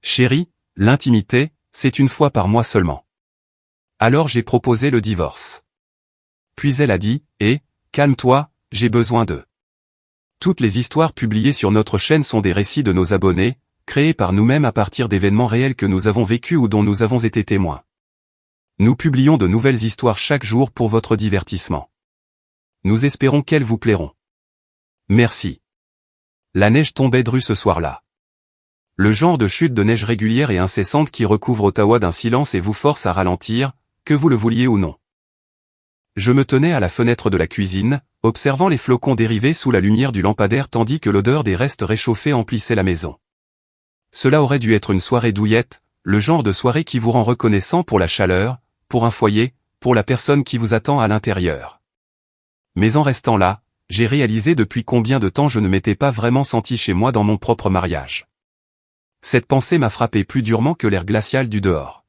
Chérie, l'intimité, c'est une fois par mois seulement. Alors j'ai proposé le divorce. Puis elle a dit, calme-toi, j'ai besoin d'eux. Toutes les histoires publiées sur notre chaîne sont des récits de nos abonnés, créés par nous-mêmes à partir d'événements réels que nous avons vécus ou dont nous avons été témoins. Nous publions de nouvelles histoires chaque jour pour votre divertissement. Nous espérons qu'elles vous plairont. Merci. La neige tombait drue ce soir-là. Le genre de chute de neige régulière et incessante qui recouvre Ottawa d'un silence et vous force à ralentir, que vous le vouliez ou non. Je me tenais à la fenêtre de la cuisine, observant les flocons dériver sous la lumière du lampadaire tandis que l'odeur des restes réchauffés emplissait la maison. Cela aurait dû être une soirée douillette, le genre de soirée qui vous rend reconnaissant pour la chaleur, pour un foyer, pour la personne qui vous attend à l'intérieur. Mais en restant là, j'ai réalisé depuis combien de temps je ne m'étais pas vraiment senti chez moi dans mon propre mariage. Cette pensée m'a frappé plus durement que l'air glacial du dehors.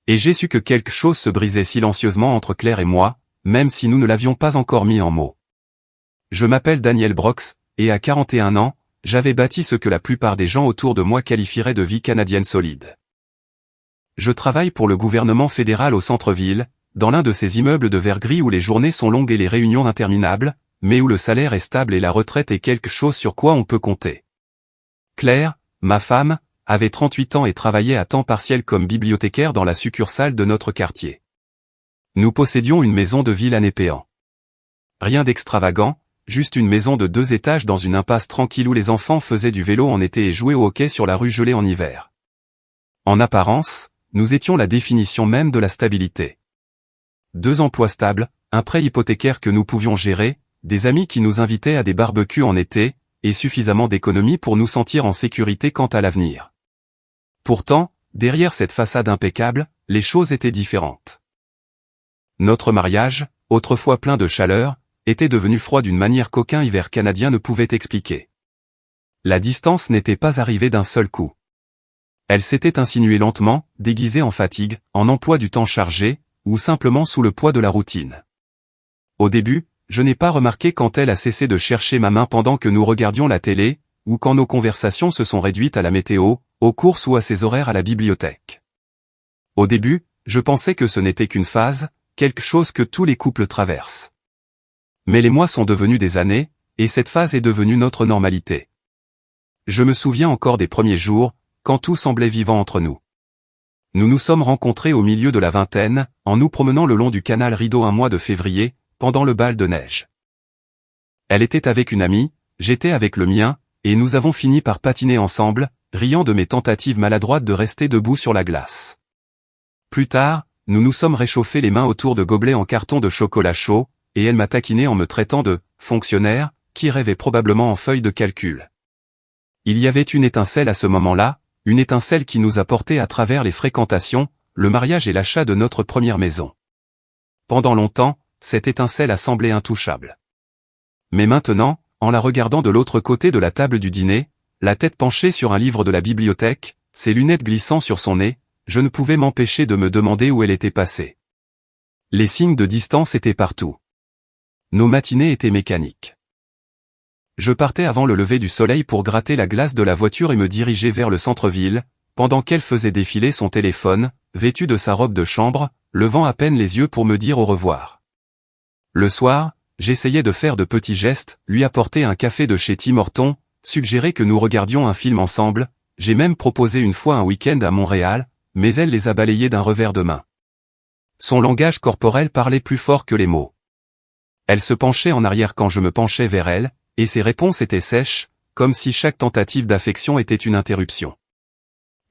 Et j'ai su que quelque chose se brisait silencieusement entre Claire et moi, même si nous ne l'avions pas encore mis en mots. Je m'appelle Daniel Brox, et à 41 ans, j'avais bâti ce que la plupart des gens autour de moi qualifieraient de vie canadienne solide. Je travaille pour le gouvernement fédéral au centre-ville, dans l'un de ces immeubles de verre gris où les journées sont longues et les réunions interminables, mais où le salaire est stable et la retraite est quelque chose sur quoi on peut compter. Claire, ma femme, avait 38 ans et travaillait à temps partiel comme bibliothécaire dans la succursale de notre quartier. Nous possédions une maison de ville à Népéan. Rien d'extravagant, juste une maison de 2 étages dans une impasse tranquille où les enfants faisaient du vélo en été et jouaient au hockey sur la rue gelée en hiver. En apparence, nous étions la définition même de la stabilité. 2 emplois stables, un prêt hypothécaire que nous pouvions gérer, des amis qui nous invitaient à des barbecues en été, et suffisamment d'économies pour nous sentir en sécurité quant à l'avenir. Pourtant, derrière cette façade impeccable, les choses étaient différentes. Notre mariage, autrefois plein de chaleur, était devenu froid d'une manière qu'aucun hiver canadien ne pouvait expliquer. La distance n'était pas arrivée d'un seul coup. Elle s'était insinuée lentement, déguisée en fatigue, en emploi du temps chargé, ou simplement sous le poids de la routine. Au début, je n'ai pas remarqué quand elle a cessé de chercher ma main pendant que nous regardions la télé, ou quand nos conversations se sont réduites à la météo, aux courses ou à ses horaires à la bibliothèque. Au début, je pensais que ce n'était qu'une phase, quelque chose que tous les couples traversent. Mais les mois sont devenus des années, et cette phase est devenue notre normalité. Je me souviens encore des premiers jours, quand tout semblait vivant entre nous. Nous nous sommes rencontrés au milieu de la vingtaine, en nous promenant le long du canal Rideau un mois de février, pendant le bal de neige. Elle était avec une amie, j'étais avec le mien, et nous avons fini par patiner ensemble, riant de mes tentatives maladroites de rester debout sur la glace. Plus tard, nous nous sommes réchauffés les mains autour de gobelets en carton de chocolat chaud, et elle m'a taquiné en me traitant de « fonctionnaire », qui rêvait probablement en feuille de calcul. Il y avait une étincelle à ce moment-là, une étincelle qui nous a portés à travers les fréquentations, le mariage et l'achat de notre première maison. Pendant longtemps, cette étincelle a semblé intouchable. Mais maintenant, en la regardant de l'autre côté de la table du dîner, la tête penchée sur un livre de la bibliothèque, ses lunettes glissant sur son nez, je ne pouvais m'empêcher de me demander où elle était passée. Les signes de distance étaient partout. Nos matinées étaient mécaniques. Je partais avant le lever du soleil pour gratter la glace de la voiture et me diriger vers le centre-ville, pendant qu'elle faisait défiler son téléphone, vêtue de sa robe de chambre, levant à peine les yeux pour me dire au revoir. Le soir, j'essayais de faire de petits gestes, lui apporter un café de chez Tim Hortons, suggérer que nous regardions un film ensemble, j'ai même proposé une fois un week-end à Montréal, mais elle les a balayés d'un revers de main. Son langage corporel parlait plus fort que les mots. Elle se penchait en arrière quand je me penchais vers elle, et ses réponses étaient sèches, comme si chaque tentative d'affection était une interruption.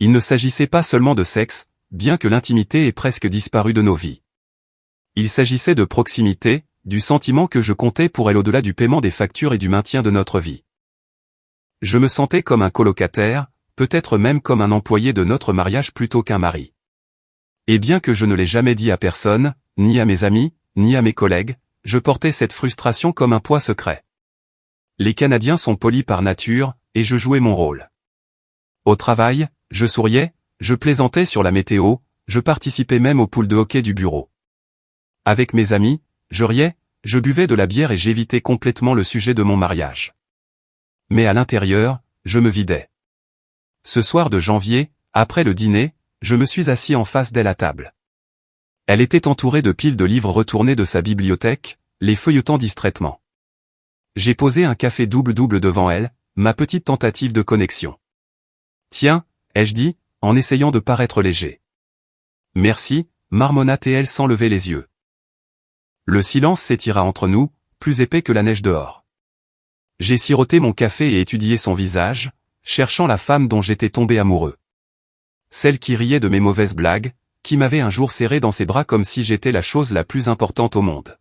Il ne s'agissait pas seulement de sexe, bien que l'intimité ait presque disparu de nos vies. Il s'agissait de proximité, du sentiment que je comptais pour elle au-delà du paiement des factures et du maintien de notre vie. Je me sentais comme un colocataire, peut-être même comme un employé de notre mariage plutôt qu'un mari. Et bien que je ne l'ai jamais dit à personne, ni à mes amis, ni à mes collègues, je portais cette frustration comme un poids secret. Les Canadiens sont polis par nature, et je jouais mon rôle. Au travail, je souriais, je plaisantais sur la météo, je participais même aux poules de hockey du bureau. Avec mes amis, je riais, je buvais de la bière et j'évitais complètement le sujet de mon mariage. Mais à l'intérieur, je me vidais. Ce soir de janvier, après le dîner, je me suis assis en face d'elle à table. Elle était entourée de piles de livres retournés de sa bibliothèque, les feuilletant distraitement. J'ai posé un café double-double devant elle, ma petite tentative de connexion. Tiens, ai-je dit, en essayant de paraître léger. Merci, marmonna-t-elle sans lever les yeux. Le silence s'étira entre nous, plus épais que la neige dehors. J'ai siroté mon café et étudié son visage, cherchant la femme dont j'étais tombé amoureux. Celle qui riait de mes mauvaises blagues, qui m'avait un jour serré dans ses bras comme si j'étais la chose la plus importante au monde.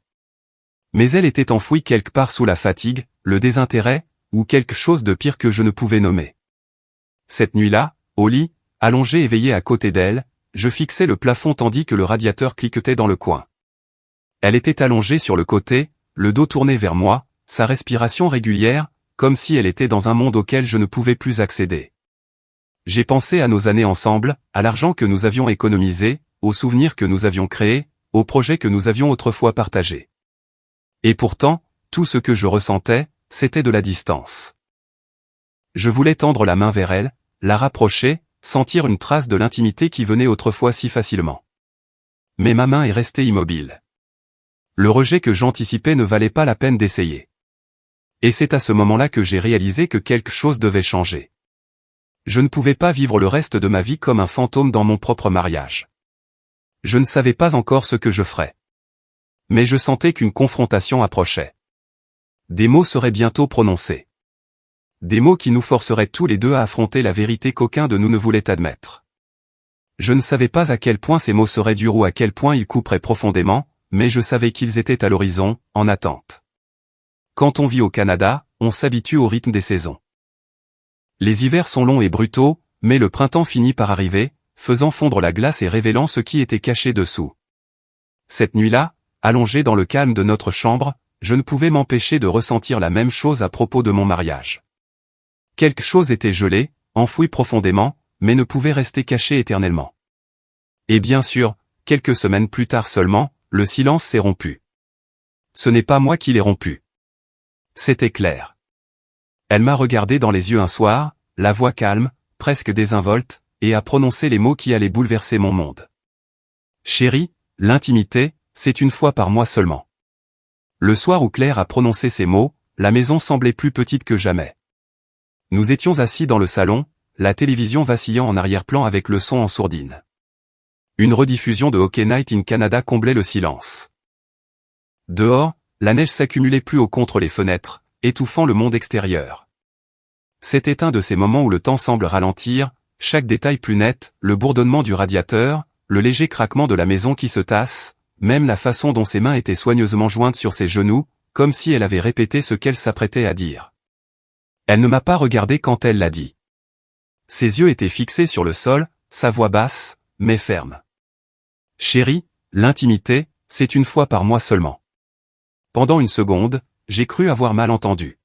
Mais elle était enfouie quelque part sous la fatigue, le désintérêt, ou quelque chose de pire que je ne pouvais nommer. Cette nuit-là, au lit, allongé éveillé à côté d'elle, je fixais le plafond tandis que le radiateur cliquetait dans le coin. Elle était allongée sur le côté, le dos tourné vers moi, sa respiration régulière, comme si elle était dans un monde auquel je ne pouvais plus accéder. J'ai pensé à nos années ensemble, à l'argent que nous avions économisé, aux souvenirs que nous avions créés, aux projets que nous avions autrefois partagés. Et pourtant, tout ce que je ressentais, c'était de la distance. Je voulais tendre la main vers elle, la rapprocher, sentir une trace de l'intimité qui venait autrefois si facilement. Mais ma main est restée immobile. Le rejet que j'anticipais ne valait pas la peine d'essayer. Et c'est à ce moment-là que j'ai réalisé que quelque chose devait changer. Je ne pouvais pas vivre le reste de ma vie comme un fantôme dans mon propre mariage. Je ne savais pas encore ce que je ferais. Mais je sentais qu'une confrontation approchait. Des mots seraient bientôt prononcés. Des mots qui nous forceraient tous les deux à affronter la vérité qu'aucun de nous ne voulait admettre. Je ne savais pas à quel point ces mots seraient durs ou à quel point ils couperaient profondément, mais je savais qu'ils étaient à l'horizon, en attente. Quand on vit au Canada, on s'habitue au rythme des saisons. Les hivers sont longs et brutaux, mais le printemps finit par arriver, faisant fondre la glace et révélant ce qui était caché dessous. Cette nuit-là, allongé dans le calme de notre chambre, je ne pouvais m'empêcher de ressentir la même chose à propos de mon mariage. Quelque chose était gelé, enfoui profondément, mais ne pouvait rester caché éternellement. Et bien sûr, quelques semaines plus tard seulement, le silence s'est rompu. Ce n'est pas moi qui l'ai rompu. C'était Claire. Elle m'a regardé dans les yeux un soir, la voix calme, presque désinvolte, et a prononcé les mots qui allaient bouleverser mon monde. Chérie, l'intimité, c'est une fois par mois seulement. Le soir où Claire a prononcé ces mots, la maison semblait plus petite que jamais. Nous étions assis dans le salon, la télévision vacillant en arrière-plan avec le son en sourdine. Une rediffusion de Hockey Night in Canada comblait le silence. Dehors, la neige s'accumulait plus haut contre les fenêtres, étouffant le monde extérieur. C'était un de ces moments où le temps semble ralentir, chaque détail plus net, le bourdonnement du radiateur, le léger craquement de la maison qui se tasse, même la façon dont ses mains étaient soigneusement jointes sur ses genoux, comme si elle avait répété ce qu'elle s'apprêtait à dire. Elle ne m'a pas regardé quand elle l'a dit. Ses yeux étaient fixés sur le sol, sa voix basse, mais ferme. Chérie, l'intimité, c'est une fois par mois seulement. Pendant une seconde, j'ai cru avoir mal entendu.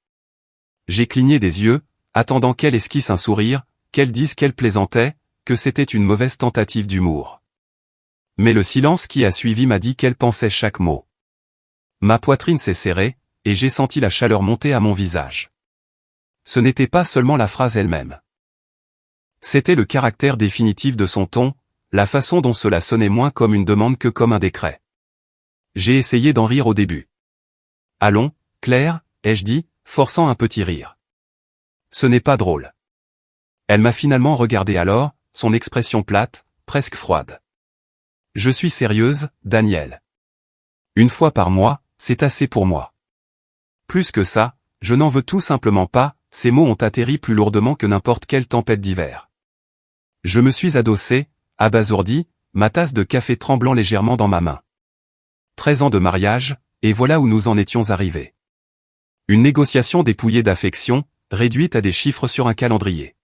J'ai cligné des yeux, attendant qu'elle esquisse un sourire, qu'elle dise qu'elle plaisantait, que c'était une mauvaise tentative d'humour. Mais le silence qui a suivi m'a dit qu'elle pensait chaque mot. Ma poitrine s'est serrée, et j'ai senti la chaleur monter à mon visage. Ce n'était pas seulement la phrase elle-même. C'était le caractère définitif de son ton, la façon dont cela sonnait moins comme une demande que comme un décret. J'ai essayé d'en rire au début. Allons, Claire, ai-je dit, forçant un petit rire. Ce n'est pas drôle. Elle m'a finalement regardé alors, son expression plate, presque froide. Je suis sérieuse, Daniel. Une fois par mois, c'est assez pour moi. Plus que ça, je n'en veux tout simplement pas, ces mots ont atterri plus lourdement que n'importe quelle tempête d'hiver. Je me suis adossé, abasourdi, ma tasse de café tremblant légèrement dans ma main. 13 ans de mariage, et voilà où nous en étions arrivés. Une négociation dépouillée d'affection, réduite à des chiffres sur un calendrier.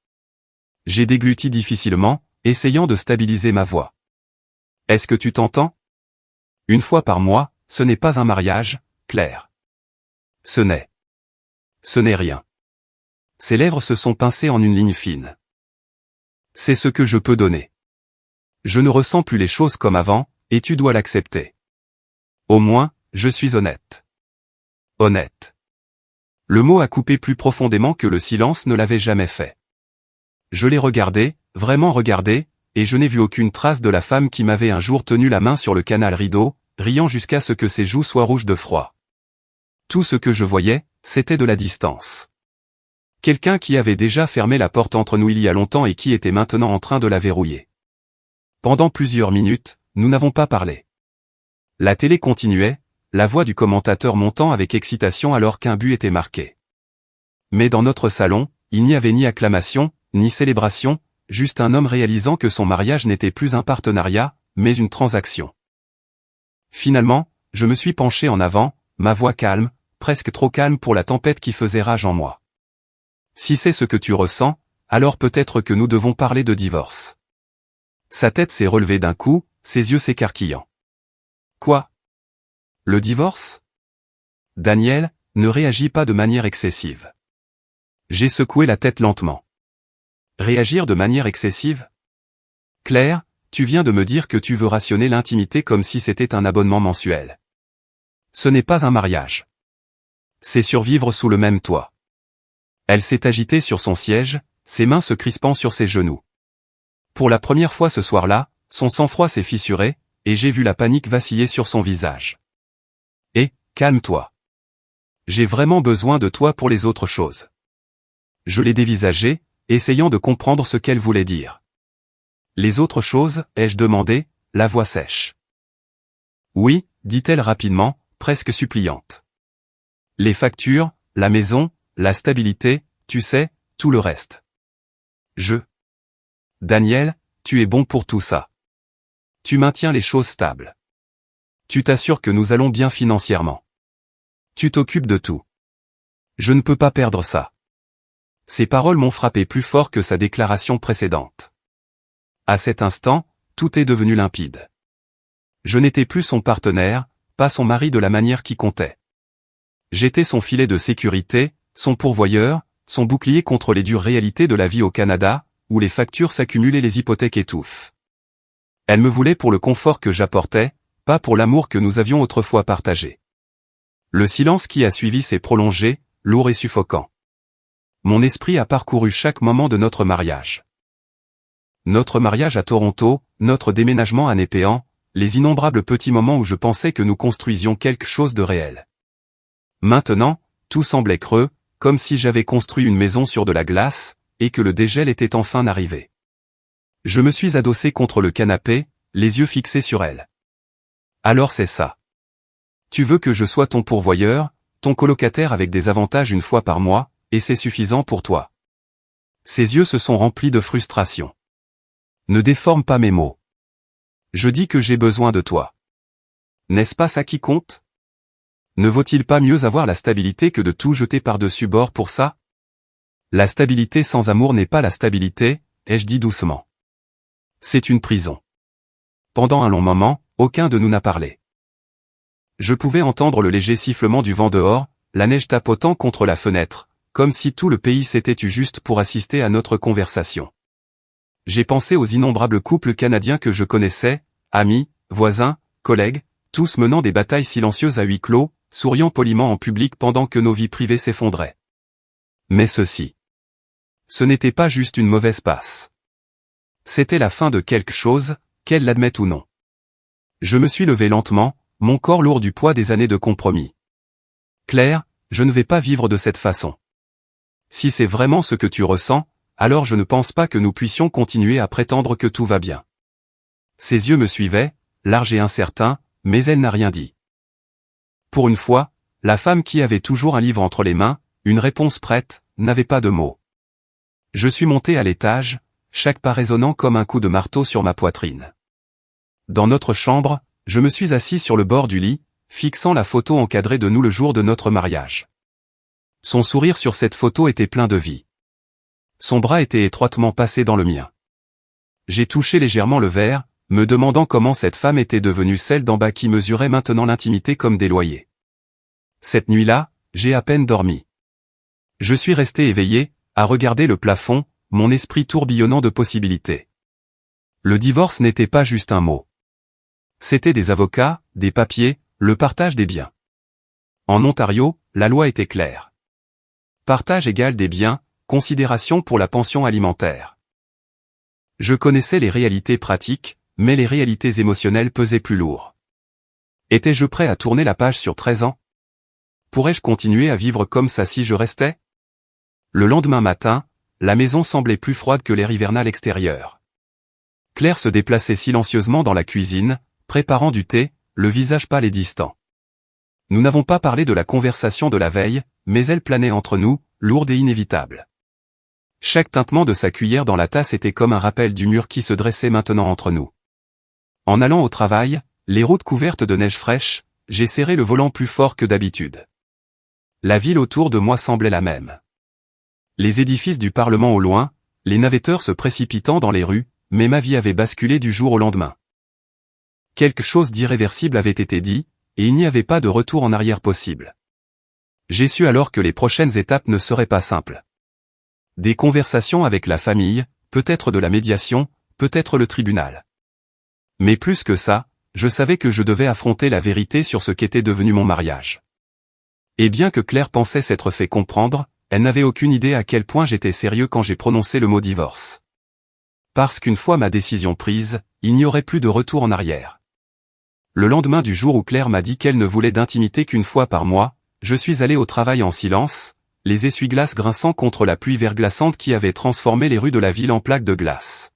J'ai dégluti difficilement, essayant de stabiliser ma voix. Est-ce que tu t'entends? Une fois par mois, ce n'est pas un mariage, Claire. Ce n'est rien. Ses lèvres se sont pincées en une ligne fine. C'est ce que je peux donner. Je ne ressens plus les choses comme avant, et tu dois l'accepter. Au moins, je suis honnête. Honnête. Le mot a coupé plus profondément que le silence ne l'avait jamais fait. Je l'ai regardé, vraiment regardé, et je n'ai vu aucune trace de la femme qui m'avait un jour tenu la main sur le canal rideau, riant jusqu'à ce que ses joues soient rouges de froid. Tout ce que je voyais, c'était de la distance. Quelqu'un qui avait déjà fermé la porte entre nous il y a longtemps et qui était maintenant en train de la verrouiller. Pendant plusieurs minutes, nous n'avons pas parlé. La télé continuait, la voix du commentateur montant avec excitation alors qu'un but était marqué. Mais dans notre salon, il n'y avait ni acclamation, ni célébration, juste un homme réalisant que son mariage n'était plus un partenariat, mais une transaction. Finalement, je me suis penché en avant, ma voix calme, presque trop calme pour la tempête qui faisait rage en moi. Si c'est ce que tu ressens, alors peut-être que nous devons parler de divorce. Sa tête s'est relevée d'un coup, ses yeux s'écarquillant. Quoi? Le divorce? Daniel, ne réagis pas de manière excessive. J'ai secoué la tête lentement. Réagir de manière excessive? Claire, tu viens de me dire que tu veux rationner l'intimité comme si c'était un abonnement mensuel. Ce n'est pas un mariage. C'est survivre sous le même toit. Elle s'est agitée sur son siège, ses mains se crispant sur ses genoux. Pour la première fois ce soir-là, son sang-froid s'est fissuré, et j'ai vu la panique vaciller sur son visage. Calme-toi. J'ai vraiment besoin de toi pour les autres choses. Je l'ai dévisagée, essayant de comprendre ce qu'elle voulait dire. Les autres choses, ai-je demandé, la voix sèche. Oui, dit-elle rapidement, presque suppliante. Les factures, la maison, la stabilité, tu sais, tout le reste. Daniel, tu es bon pour tout ça. Tu maintiens les choses stables. Tu t'assures que nous allons bien financièrement. Tu t'occupes de tout. Je ne peux pas perdre ça. Ces paroles m'ont frappé plus fort que sa déclaration précédente. À cet instant, tout est devenu limpide. Je n'étais plus son partenaire, pas son mari de la manière qui comptait. J'étais son filet de sécurité, son pourvoyeur, son bouclier contre les dures réalités de la vie au Canada, où les factures s'accumulent et les hypothèques étouffent. Elle me voulait pour le confort que j'apportais, pas pour l'amour que nous avions autrefois partagé. Le silence qui a suivi s'est prolongé, lourd et suffocant. Mon esprit a parcouru chaque moment de notre mariage. Notre mariage à Toronto, notre déménagement à Népéan, les innombrables petits moments où je pensais que nous construisions quelque chose de réel. Maintenant, tout semblait creux, comme si j'avais construit une maison sur de la glace, et que le dégel était enfin arrivé. Je me suis adossé contre le canapé, les yeux fixés sur elle. Alors c'est ça. Tu veux que je sois ton pourvoyeur, ton colocataire avec des avantages une fois par mois, et c'est suffisant pour toi. Ses yeux se sont remplis de frustration. Ne déforme pas mes mots. Je dis que j'ai besoin de toi. N'est-ce pas ça qui compte? Ne vaut-il pas mieux avoir la stabilité que de tout jeter par-dessus bord pour ça? La stabilité sans amour n'est pas la stabilité, ai-je dit doucement. C'est une prison. Pendant un long moment, aucun de nous n'a parlé. Je pouvais entendre le léger sifflement du vent dehors, la neige tapotant contre la fenêtre, comme si tout le pays s'était tu juste pour assister à notre conversation. J'ai pensé aux innombrables couples canadiens que je connaissais, amis, voisins, collègues, tous menant des batailles silencieuses à huis clos, souriant poliment en public pendant que nos vies privées s'effondraient. Mais ce n'était pas juste une mauvaise passe. C'était la fin de quelque chose, qu'elle l'admette ou non. Je me suis levé lentement, mon corps lourd du poids des années de compromis. Claire, je ne vais pas vivre de cette façon. Si c'est vraiment ce que tu ressens, alors je ne pense pas que nous puissions continuer à prétendre que tout va bien. Ses yeux me suivaient, larges et incertains, mais elle n'a rien dit. Pour une fois, la femme qui avait toujours un livre entre les mains, une réponse prête, n'avait pas de mots. Je suis monté à l'étage, chaque pas résonnant comme un coup de marteau sur ma poitrine. Dans notre chambre, je me suis assis sur le bord du lit, fixant la photo encadrée de nous le jour de notre mariage. Son sourire sur cette photo était plein de vie. Son bras était étroitement passé dans le mien. J'ai touché légèrement le verre, me demandant comment cette femme était devenue celle d'en bas qui mesurait maintenant l'intimité comme des loyers. Cette nuit-là, j'ai à peine dormi. Je suis resté éveillé, à regarder le plafond, mon esprit tourbillonnant de possibilités. Le divorce n'était pas juste un mot. C'était des avocats, des papiers, le partage des biens. En Ontario, la loi était claire. Partage égal des biens, considération pour la pension alimentaire. Je connaissais les réalités pratiques, mais les réalités émotionnelles pesaient plus lourd. Étais-je prêt à tourner la page sur 13 ans? Pourrais-je continuer à vivre comme ça si je restais? Le lendemain matin, la maison semblait plus froide que l'air hivernal extérieur. Claire se déplaçait silencieusement dans la cuisine, préparant du thé, le visage pâle et distant. Nous n'avons pas parlé de la conversation de la veille, mais elle planait entre nous, lourde et inévitable. Chaque tintement de sa cuillère dans la tasse était comme un rappel du mur qui se dressait maintenant entre nous. En allant au travail, les routes couvertes de neige fraîche, j'ai serré le volant plus fort que d'habitude. La ville autour de moi semblait la même. Les édifices du Parlement au loin, les navetteurs se précipitant dans les rues, mais ma vie avait basculé du jour au lendemain. Quelque chose d'irréversible avait été dit, et il n'y avait pas de retour en arrière possible. J'ai su alors que les prochaines étapes ne seraient pas simples. Des conversations avec la famille, peut-être de la médiation, peut-être le tribunal. Mais plus que ça, je savais que je devais affronter la vérité sur ce qu'était devenu mon mariage. Et bien que Claire pensait s'être fait comprendre, elle n'avait aucune idée à quel point j'étais sérieux quand j'ai prononcé le mot divorce. Parce qu'une fois ma décision prise, il n'y aurait plus de retour en arrière. Le lendemain du jour où Claire m'a dit qu'elle ne voulait d'intimité qu'une fois par mois, je suis allé au travail en silence, les essuie-glaces grinçant contre la pluie verglaçante qui avait transformé les rues de la ville en plaques de glace.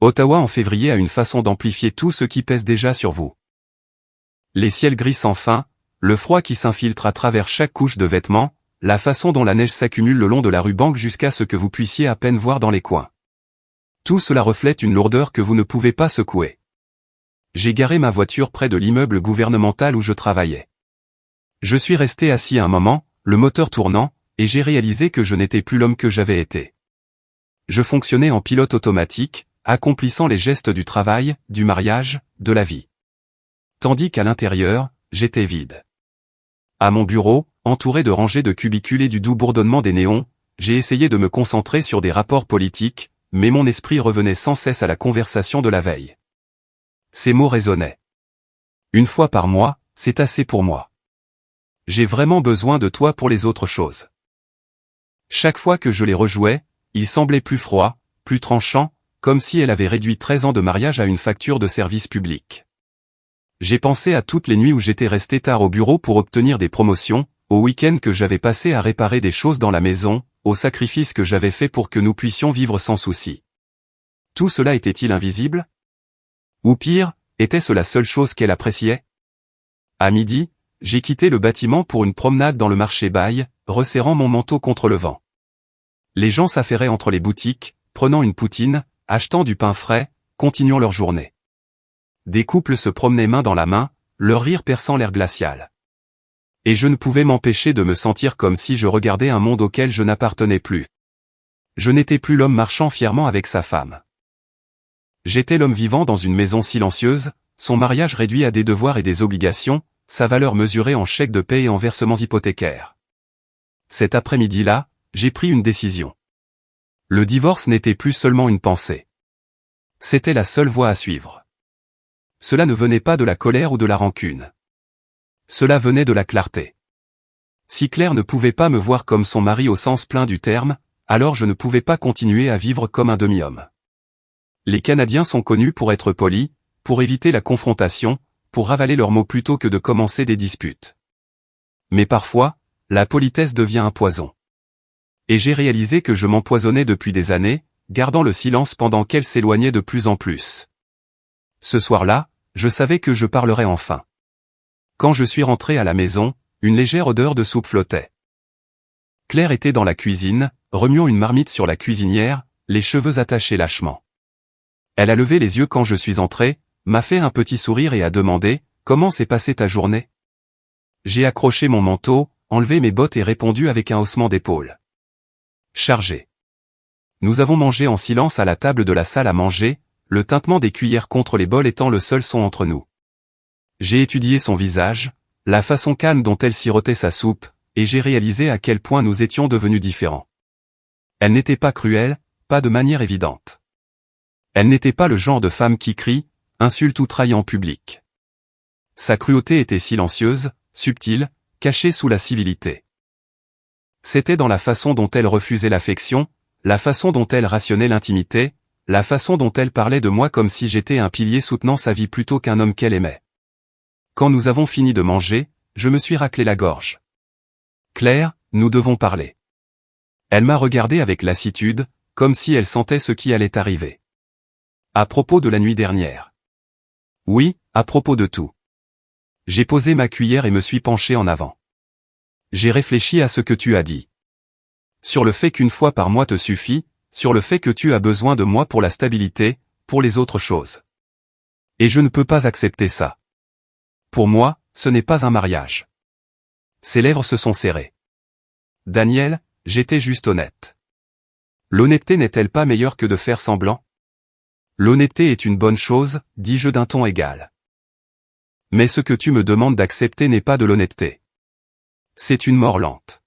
Ottawa en février a une façon d'amplifier tout ce qui pèse déjà sur vous. Les ciels gris sans fin, le froid qui s'infiltre à travers chaque couche de vêtements, la façon dont la neige s'accumule le long de la rue Bank jusqu'à ce que vous puissiez à peine voir dans les coins. Tout cela reflète une lourdeur que vous ne pouvez pas secouer. J'ai garé ma voiture près de l'immeuble gouvernemental où je travaillais. Je suis resté assis un moment, le moteur tournant, et j'ai réalisé que je n'étais plus l'homme que j'avais été. Je fonctionnais en pilote automatique, accomplissant les gestes du travail, du mariage, de la vie. Tandis qu'à l'intérieur, j'étais vide. À mon bureau, entouré de rangées de cubicules et du doux bourdonnement des néons, j'ai essayé de me concentrer sur des rapports politiques, mais mon esprit revenait sans cesse à la conversation de la veille. Ces mots résonnaient. Une fois par mois, c'est assez pour moi. J'ai vraiment besoin de toi pour les autres choses. Chaque fois que je les rejouais, il semblait plus froid, plus tranchant, comme si elle avait réduit 13 ans de mariage à une facture de service public. J'ai pensé à toutes les nuits où j'étais resté tard au bureau pour obtenir des promotions, aux week-ends que j'avais passés à réparer des choses dans la maison, aux sacrifices que j'avais faits pour que nous puissions vivre sans souci. Tout cela était-il invisible? Ou pire, était-ce la seule chose qu'elle appréciait? À midi, j'ai quitté le bâtiment pour une promenade dans le marché Baille, resserrant mon manteau contre le vent. Les gens s'affairaient entre les boutiques, prenant une poutine, achetant du pain frais, continuant leur journée. Des couples se promenaient main dans la main, leur rire perçant l'air glacial. Et je ne pouvais m'empêcher de me sentir comme si je regardais un monde auquel je n'appartenais plus. Je n'étais plus l'homme marchant fièrement avec sa femme. J'étais l'homme vivant dans une maison silencieuse, son mariage réduit à des devoirs et des obligations, sa valeur mesurée en chèques de paie et en versements hypothécaires. Cet après-midi-là, j'ai pris une décision. Le divorce n'était plus seulement une pensée. C'était la seule voie à suivre. Cela ne venait pas de la colère ou de la rancune. Cela venait de la clarté. Si Claire ne pouvait pas me voir comme son mari au sens plein du terme, alors je ne pouvais pas continuer à vivre comme un demi-homme. Les Canadiens sont connus pour être polis, pour éviter la confrontation, pour ravaler leurs mots plutôt que de commencer des disputes. Mais parfois, la politesse devient un poison. Et j'ai réalisé que je m'empoisonnais depuis des années, gardant le silence pendant qu'elle s'éloignait de plus en plus. Ce soir-là, je savais que je parlerais enfin. Quand je suis rentré à la maison, une légère odeur de soupe flottait. Claire était dans la cuisine, remuant une marmite sur la cuisinière, les cheveux attachés lâchement. Elle a levé les yeux quand je suis entré, m'a fait un petit sourire et a demandé « Comment s'est passée ta journée ?» J'ai accroché mon manteau, enlevé mes bottes et répondu avec un haussement d'épaule. Chargé. Nous avons mangé en silence à la table de la salle à manger, le tintement des cuillères contre les bols étant le seul son entre nous. J'ai étudié son visage, la façon calme dont elle sirotait sa soupe, et j'ai réalisé à quel point nous étions devenus différents. Elle n'était pas cruelle, pas de manière évidente. Elle n'était pas le genre de femme qui crie, insulte ou trahit en public. Sa cruauté était silencieuse, subtile, cachée sous la civilité. C'était dans la façon dont elle refusait l'affection, la façon dont elle rationnait l'intimité, la façon dont elle parlait de moi comme si j'étais un pilier soutenant sa vie plutôt qu'un homme qu'elle aimait. Quand nous avons fini de manger, je me suis raclé la gorge. Claire, nous devons parler. Elle m'a regardé avec lassitude, comme si elle sentait ce qui allait arriver. À propos de la nuit dernière. Oui, à propos de tout. J'ai posé ma cuillère et me suis penché en avant. J'ai réfléchi à ce que tu as dit. Sur le fait qu'une fois par mois te suffit, sur le fait que tu as besoin de moi pour la stabilité, pour les autres choses. Et je ne peux pas accepter ça. Pour moi, ce n'est pas un mariage. Ses lèvres se sont serrées. Daniel, j'étais juste honnête. L'honnêteté n'est-elle pas meilleure que de faire semblant? L'honnêteté est une bonne chose, dis-je d'un ton égal. Mais ce que tu me demandes d'accepter n'est pas de l'honnêteté. C'est une mort lente.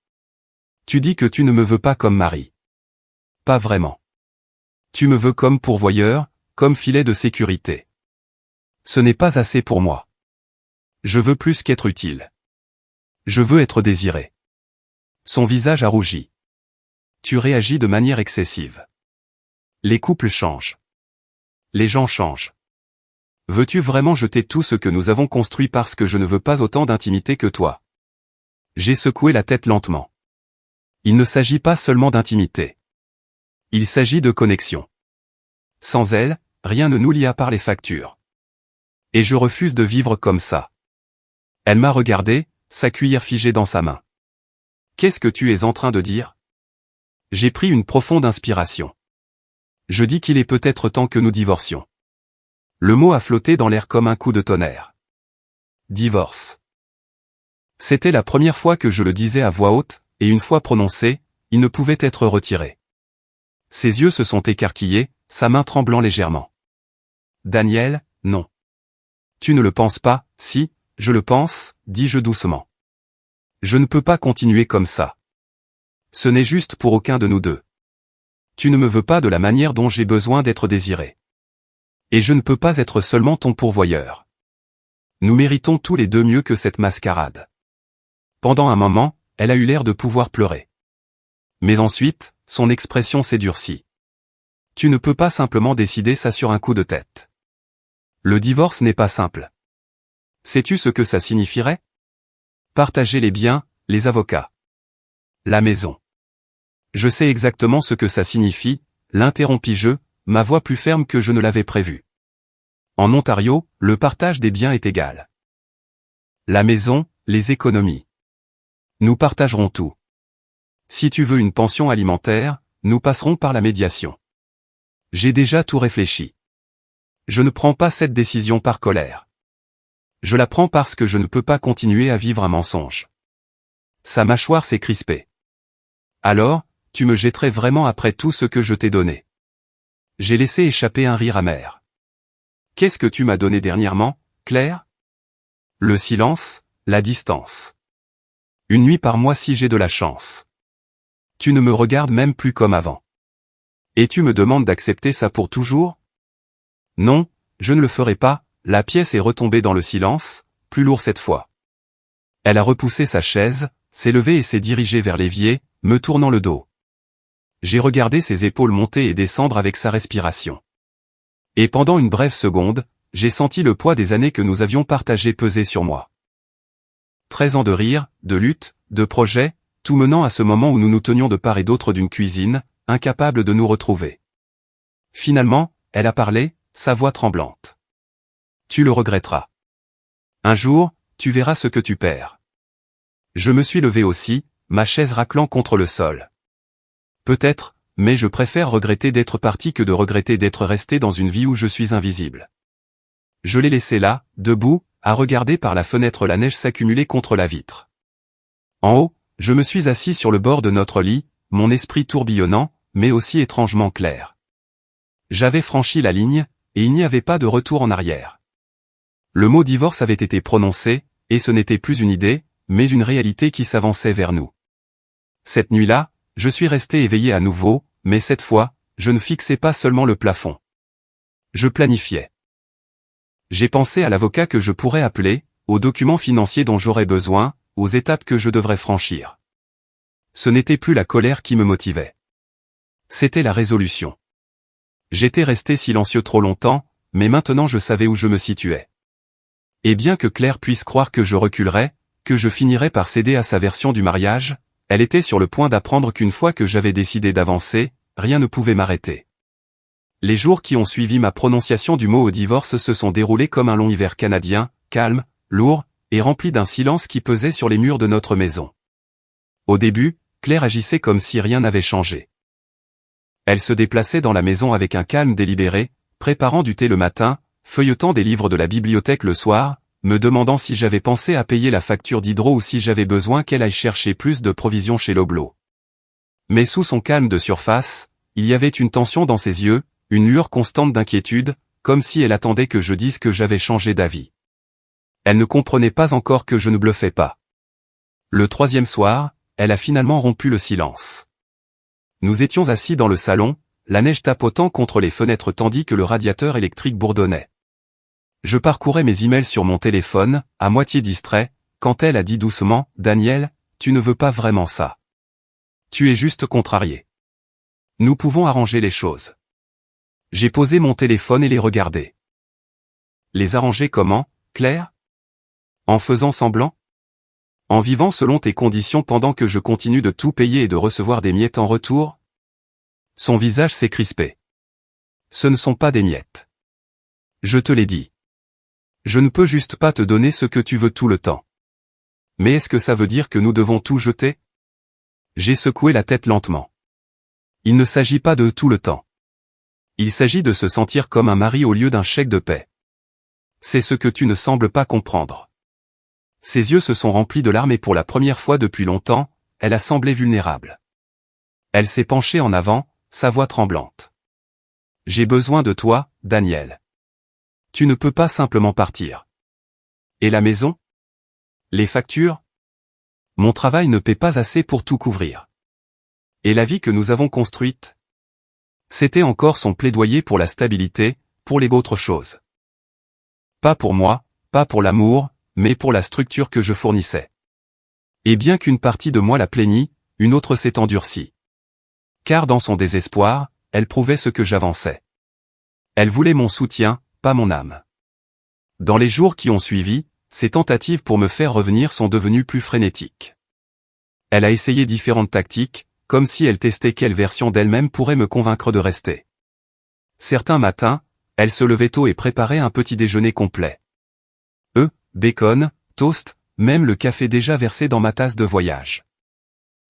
Tu dis que tu ne me veux pas comme mari. Pas vraiment. Tu me veux comme pourvoyeur, comme filet de sécurité. Ce n'est pas assez pour moi. Je veux plus qu'être utile. Je veux être désiré. Son visage a rougi. Tu réagis de manière excessive. Les couples changent. Les gens changent. Veux-tu vraiment jeter tout ce que nous avons construit parce que je ne veux pas autant d'intimité que toi? J'ai secoué la tête lentement. Il ne s'agit pas seulement d'intimité. Il s'agit de connexion. Sans elle, rien ne nous lie à part les factures. Et je refuse de vivre comme ça. Elle m'a regardé, sa cuillère figée dans sa main. Qu'est-ce que tu es en train de dire? J'ai pris une profonde inspiration. Je dis qu'il est peut-être temps que nous divorcions. Le mot a flotté dans l'air comme un coup de tonnerre. Divorce. C'était la première fois que je le disais à voix haute, et une fois prononcé, il ne pouvait être retiré. Ses yeux se sont écarquillés, sa main tremblant légèrement. Daniel, non. Tu ne le penses pas? Si, je le pense, dis-je doucement. Je ne peux pas continuer comme ça. Ce n'est juste pour aucun de nous deux. Tu ne me veux pas de la manière dont j'ai besoin d'être désiré. Et je ne peux pas être seulement ton pourvoyeur. Nous méritons tous les deux mieux que cette mascarade. Pendant un moment, elle a eu l'air de pouvoir pleurer. Mais ensuite, son expression s'est durcie. Tu ne peux pas simplement décider ça sur un coup de tête. Le divorce n'est pas simple. Sais-tu ce que ça signifierait? Partager les biens, les avocats. La maison. Je sais exactement ce que ça signifie, l'interrompis-je, ma voix plus ferme que je ne l'avais prévu. En Ontario, le partage des biens est égal. La maison, les économies. Nous partagerons tout. Si tu veux une pension alimentaire, nous passerons par la médiation. J'ai déjà tout réfléchi. Je ne prends pas cette décision par colère. Je la prends parce que je ne peux pas continuer à vivre un mensonge. Sa mâchoire s'est crispée. Alors, tu me jetterais vraiment après tout ce que je t'ai donné. J'ai laissé échapper un rire amer. Qu'est-ce que tu m'as donné dernièrement, Claire? Le silence, la distance. Une nuit par mois si j'ai de la chance. Tu ne me regardes même plus comme avant. Et tu me demandes d'accepter ça pour toujours? Non, je ne le ferai pas. La pièce est retombée dans le silence, plus lourd cette fois. Elle a repoussé sa chaise, s'est levée et s'est dirigée vers l'évier, me tournant le dos. J'ai regardé ses épaules monter et descendre avec sa respiration. Et pendant une brève seconde, j'ai senti le poids des années que nous avions partagées peser sur moi. 13 ans de rire, de lutte, de projets, tout menant à ce moment où nous nous tenions de part et d'autre d'une cuisine, incapables de nous retrouver. Finalement, elle a parlé, sa voix tremblante. Tu le regretteras. Un jour, tu verras ce que tu perds. Je me suis levé aussi, ma chaise raclant contre le sol. Peut-être, mais je préfère regretter d'être parti que de regretter d'être resté dans une vie où je suis invisible. Je l'ai laissé là, debout, à regarder par la fenêtre la neige s'accumuler contre la vitre. En haut, je me suis assis sur le bord de notre lit, mon esprit tourbillonnant, mais aussi étrangement clair. J'avais franchi la ligne, et il n'y avait pas de retour en arrière. Le mot divorce avait été prononcé, et ce n'était plus une idée, mais une réalité qui s'avançait vers nous. Cette nuit-là, je suis resté éveillé à nouveau, mais cette fois, je ne fixais pas seulement le plafond. Je planifiais. J'ai pensé à l'avocat que je pourrais appeler, aux documents financiers dont j'aurais besoin, aux étapes que je devrais franchir. Ce n'était plus la colère qui me motivait. C'était la résolution. J'étais resté silencieux trop longtemps, mais maintenant je savais où je me situais. Et bien que Claire puisse croire que je reculerais, que je finirais par céder à sa version du mariage, elle était sur le point d'apprendre qu'une fois que j'avais décidé d'avancer, rien ne pouvait m'arrêter. Les jours qui ont suivi ma prononciation du mot au divorce se sont déroulés comme un long hiver canadien, calme, lourd, et rempli d'un silence qui pesait sur les murs de notre maison. Au début, Claire agissait comme si rien n'avait changé. Elle se déplaçait dans la maison avec un calme délibéré, préparant du thé le matin, feuilletant des livres de la bibliothèque le soir, me demandant si j'avais pensé à payer la facture d'hydro ou si j'avais besoin qu'elle aille chercher plus de provisions chez Loblaw. Mais sous son calme de surface, il y avait une tension dans ses yeux, une lueur constante d'inquiétude, comme si elle attendait que je dise que j'avais changé d'avis. Elle ne comprenait pas encore que je ne bluffais pas. Le troisième soir, elle a finalement rompu le silence. Nous étions assis dans le salon, la neige tapotant contre les fenêtres tandis que le radiateur électrique bourdonnait. Je parcourais mes emails sur mon téléphone, à moitié distrait, quand elle a dit doucement « Daniel, tu ne veux pas vraiment ça. Tu es juste contrarié. Nous pouvons arranger les choses. » J'ai posé mon téléphone et les regardé. Les arranger comment, Claire? En faisant semblant? En vivant selon tes conditions pendant que je continue de tout payer et de recevoir des miettes en retour? Son visage s'est crispé. Ce ne sont pas des miettes. Je te l'ai dit. Je ne peux juste pas te donner ce que tu veux tout le temps. Mais est-ce que ça veut dire que nous devons tout jeter? J'ai secoué la tête lentement. Il ne s'agit pas de tout le temps. Il s'agit de se sentir comme un mari au lieu d'un chèque de paie. C'est ce que tu ne sembles pas comprendre. Ses yeux se sont remplis de larmes et pour la première fois depuis longtemps, elle a semblé vulnérable. Elle s'est penchée en avant, sa voix tremblante. J'ai besoin de toi, Daniel. Tu ne peux pas simplement partir. Et la maison? Les factures? Mon travail ne paie pas assez pour tout couvrir. Et la vie que nous avons construite? C'était encore son plaidoyer pour la stabilité, pour les autres choses. Pas pour moi, pas pour l'amour, mais pour la structure que je fournissais. Et bien qu'une partie de moi la plaignit, une autre s'est endurcie. Car dans son désespoir, elle prouvait ce que j'avançais. Elle voulait mon soutien, pas mon âme. Dans les jours qui ont suivi, ses tentatives pour me faire revenir sont devenues plus frénétiques. Elle a essayé différentes tactiques, comme si elle testait quelle version d'elle-même pourrait me convaincre de rester. Certains matins, elle se levait tôt et préparait un petit déjeuner complet. Bacon, toast, même le café déjà versé dans ma tasse de voyage.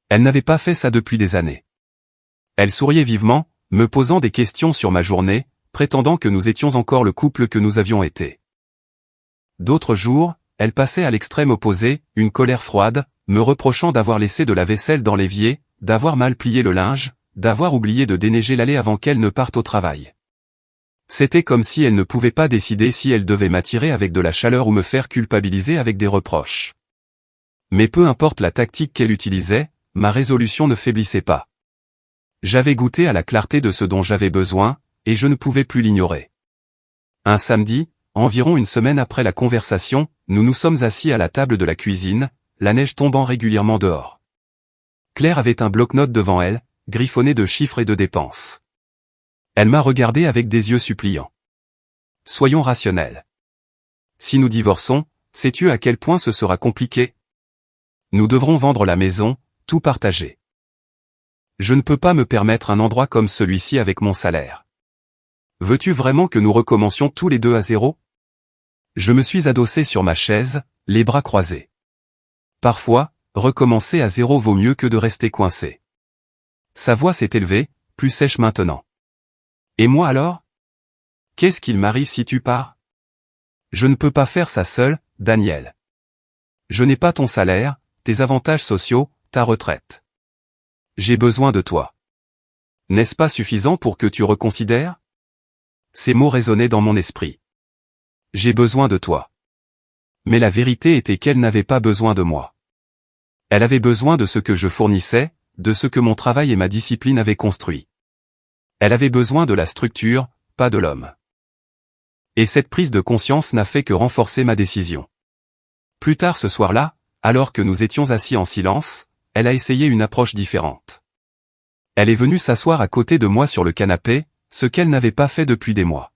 Elle n'avait pas fait ça depuis des années. Elle souriait vivement, me posant des questions sur ma journée, prétendant que nous étions encore le couple que nous avions été. D'autres jours, elle passait à l'extrême opposé, une colère froide, me reprochant d'avoir laissé de la vaisselle dans l'évier, d'avoir mal plié le linge, d'avoir oublié de déneiger l'allée avant qu'elle ne parte au travail. C'était comme si elle ne pouvait pas décider si elle devait m'attirer avec de la chaleur ou me faire culpabiliser avec des reproches. Mais peu importe la tactique qu'elle utilisait, ma résolution ne faiblissait pas. J'avais goûté à la clarté de ce dont j'avais besoin, et je ne pouvais plus l'ignorer. Un samedi, environ une semaine après la conversation, nous nous sommes assis à la table de la cuisine, la neige tombant régulièrement dehors. Claire avait un bloc-notes devant elle, griffonné de chiffres et de dépenses. Elle m'a regardé avec des yeux suppliants. Soyons rationnels. Si nous divorçons, sais-tu à quel point ce sera compliqué? Nous devrons vendre la maison, tout partager. Je ne peux pas me permettre un endroit comme celui-ci avec mon salaire. Veux-tu vraiment que nous recommencions tous les deux à zéro? Je me suis adossé sur ma chaise, les bras croisés. Parfois, recommencer à zéro vaut mieux que de rester coincé. Sa voix s'est élevée, plus sèche maintenant. Et moi alors? Qu'est-ce qu'il m'arrive si tu pars? Je ne peux pas faire ça seul, Daniel. Je n'ai pas ton salaire, tes avantages sociaux, ta retraite. J'ai besoin de toi. N'est-ce pas suffisant pour que tu reconsidères? Ces mots résonnaient dans mon esprit. J'ai besoin de toi. Mais la vérité était qu'elle n'avait pas besoin de moi. Elle avait besoin de ce que je fournissais, de ce que mon travail et ma discipline avaient construit. Elle avait besoin de la structure, pas de l'homme. Et cette prise de conscience n'a fait que renforcer ma décision. Plus tard ce soir-là, alors que nous étions assis en silence, elle a essayé une approche différente. Elle est venue s'asseoir à côté de moi sur le canapé, ce qu'elle n'avait pas fait depuis des mois.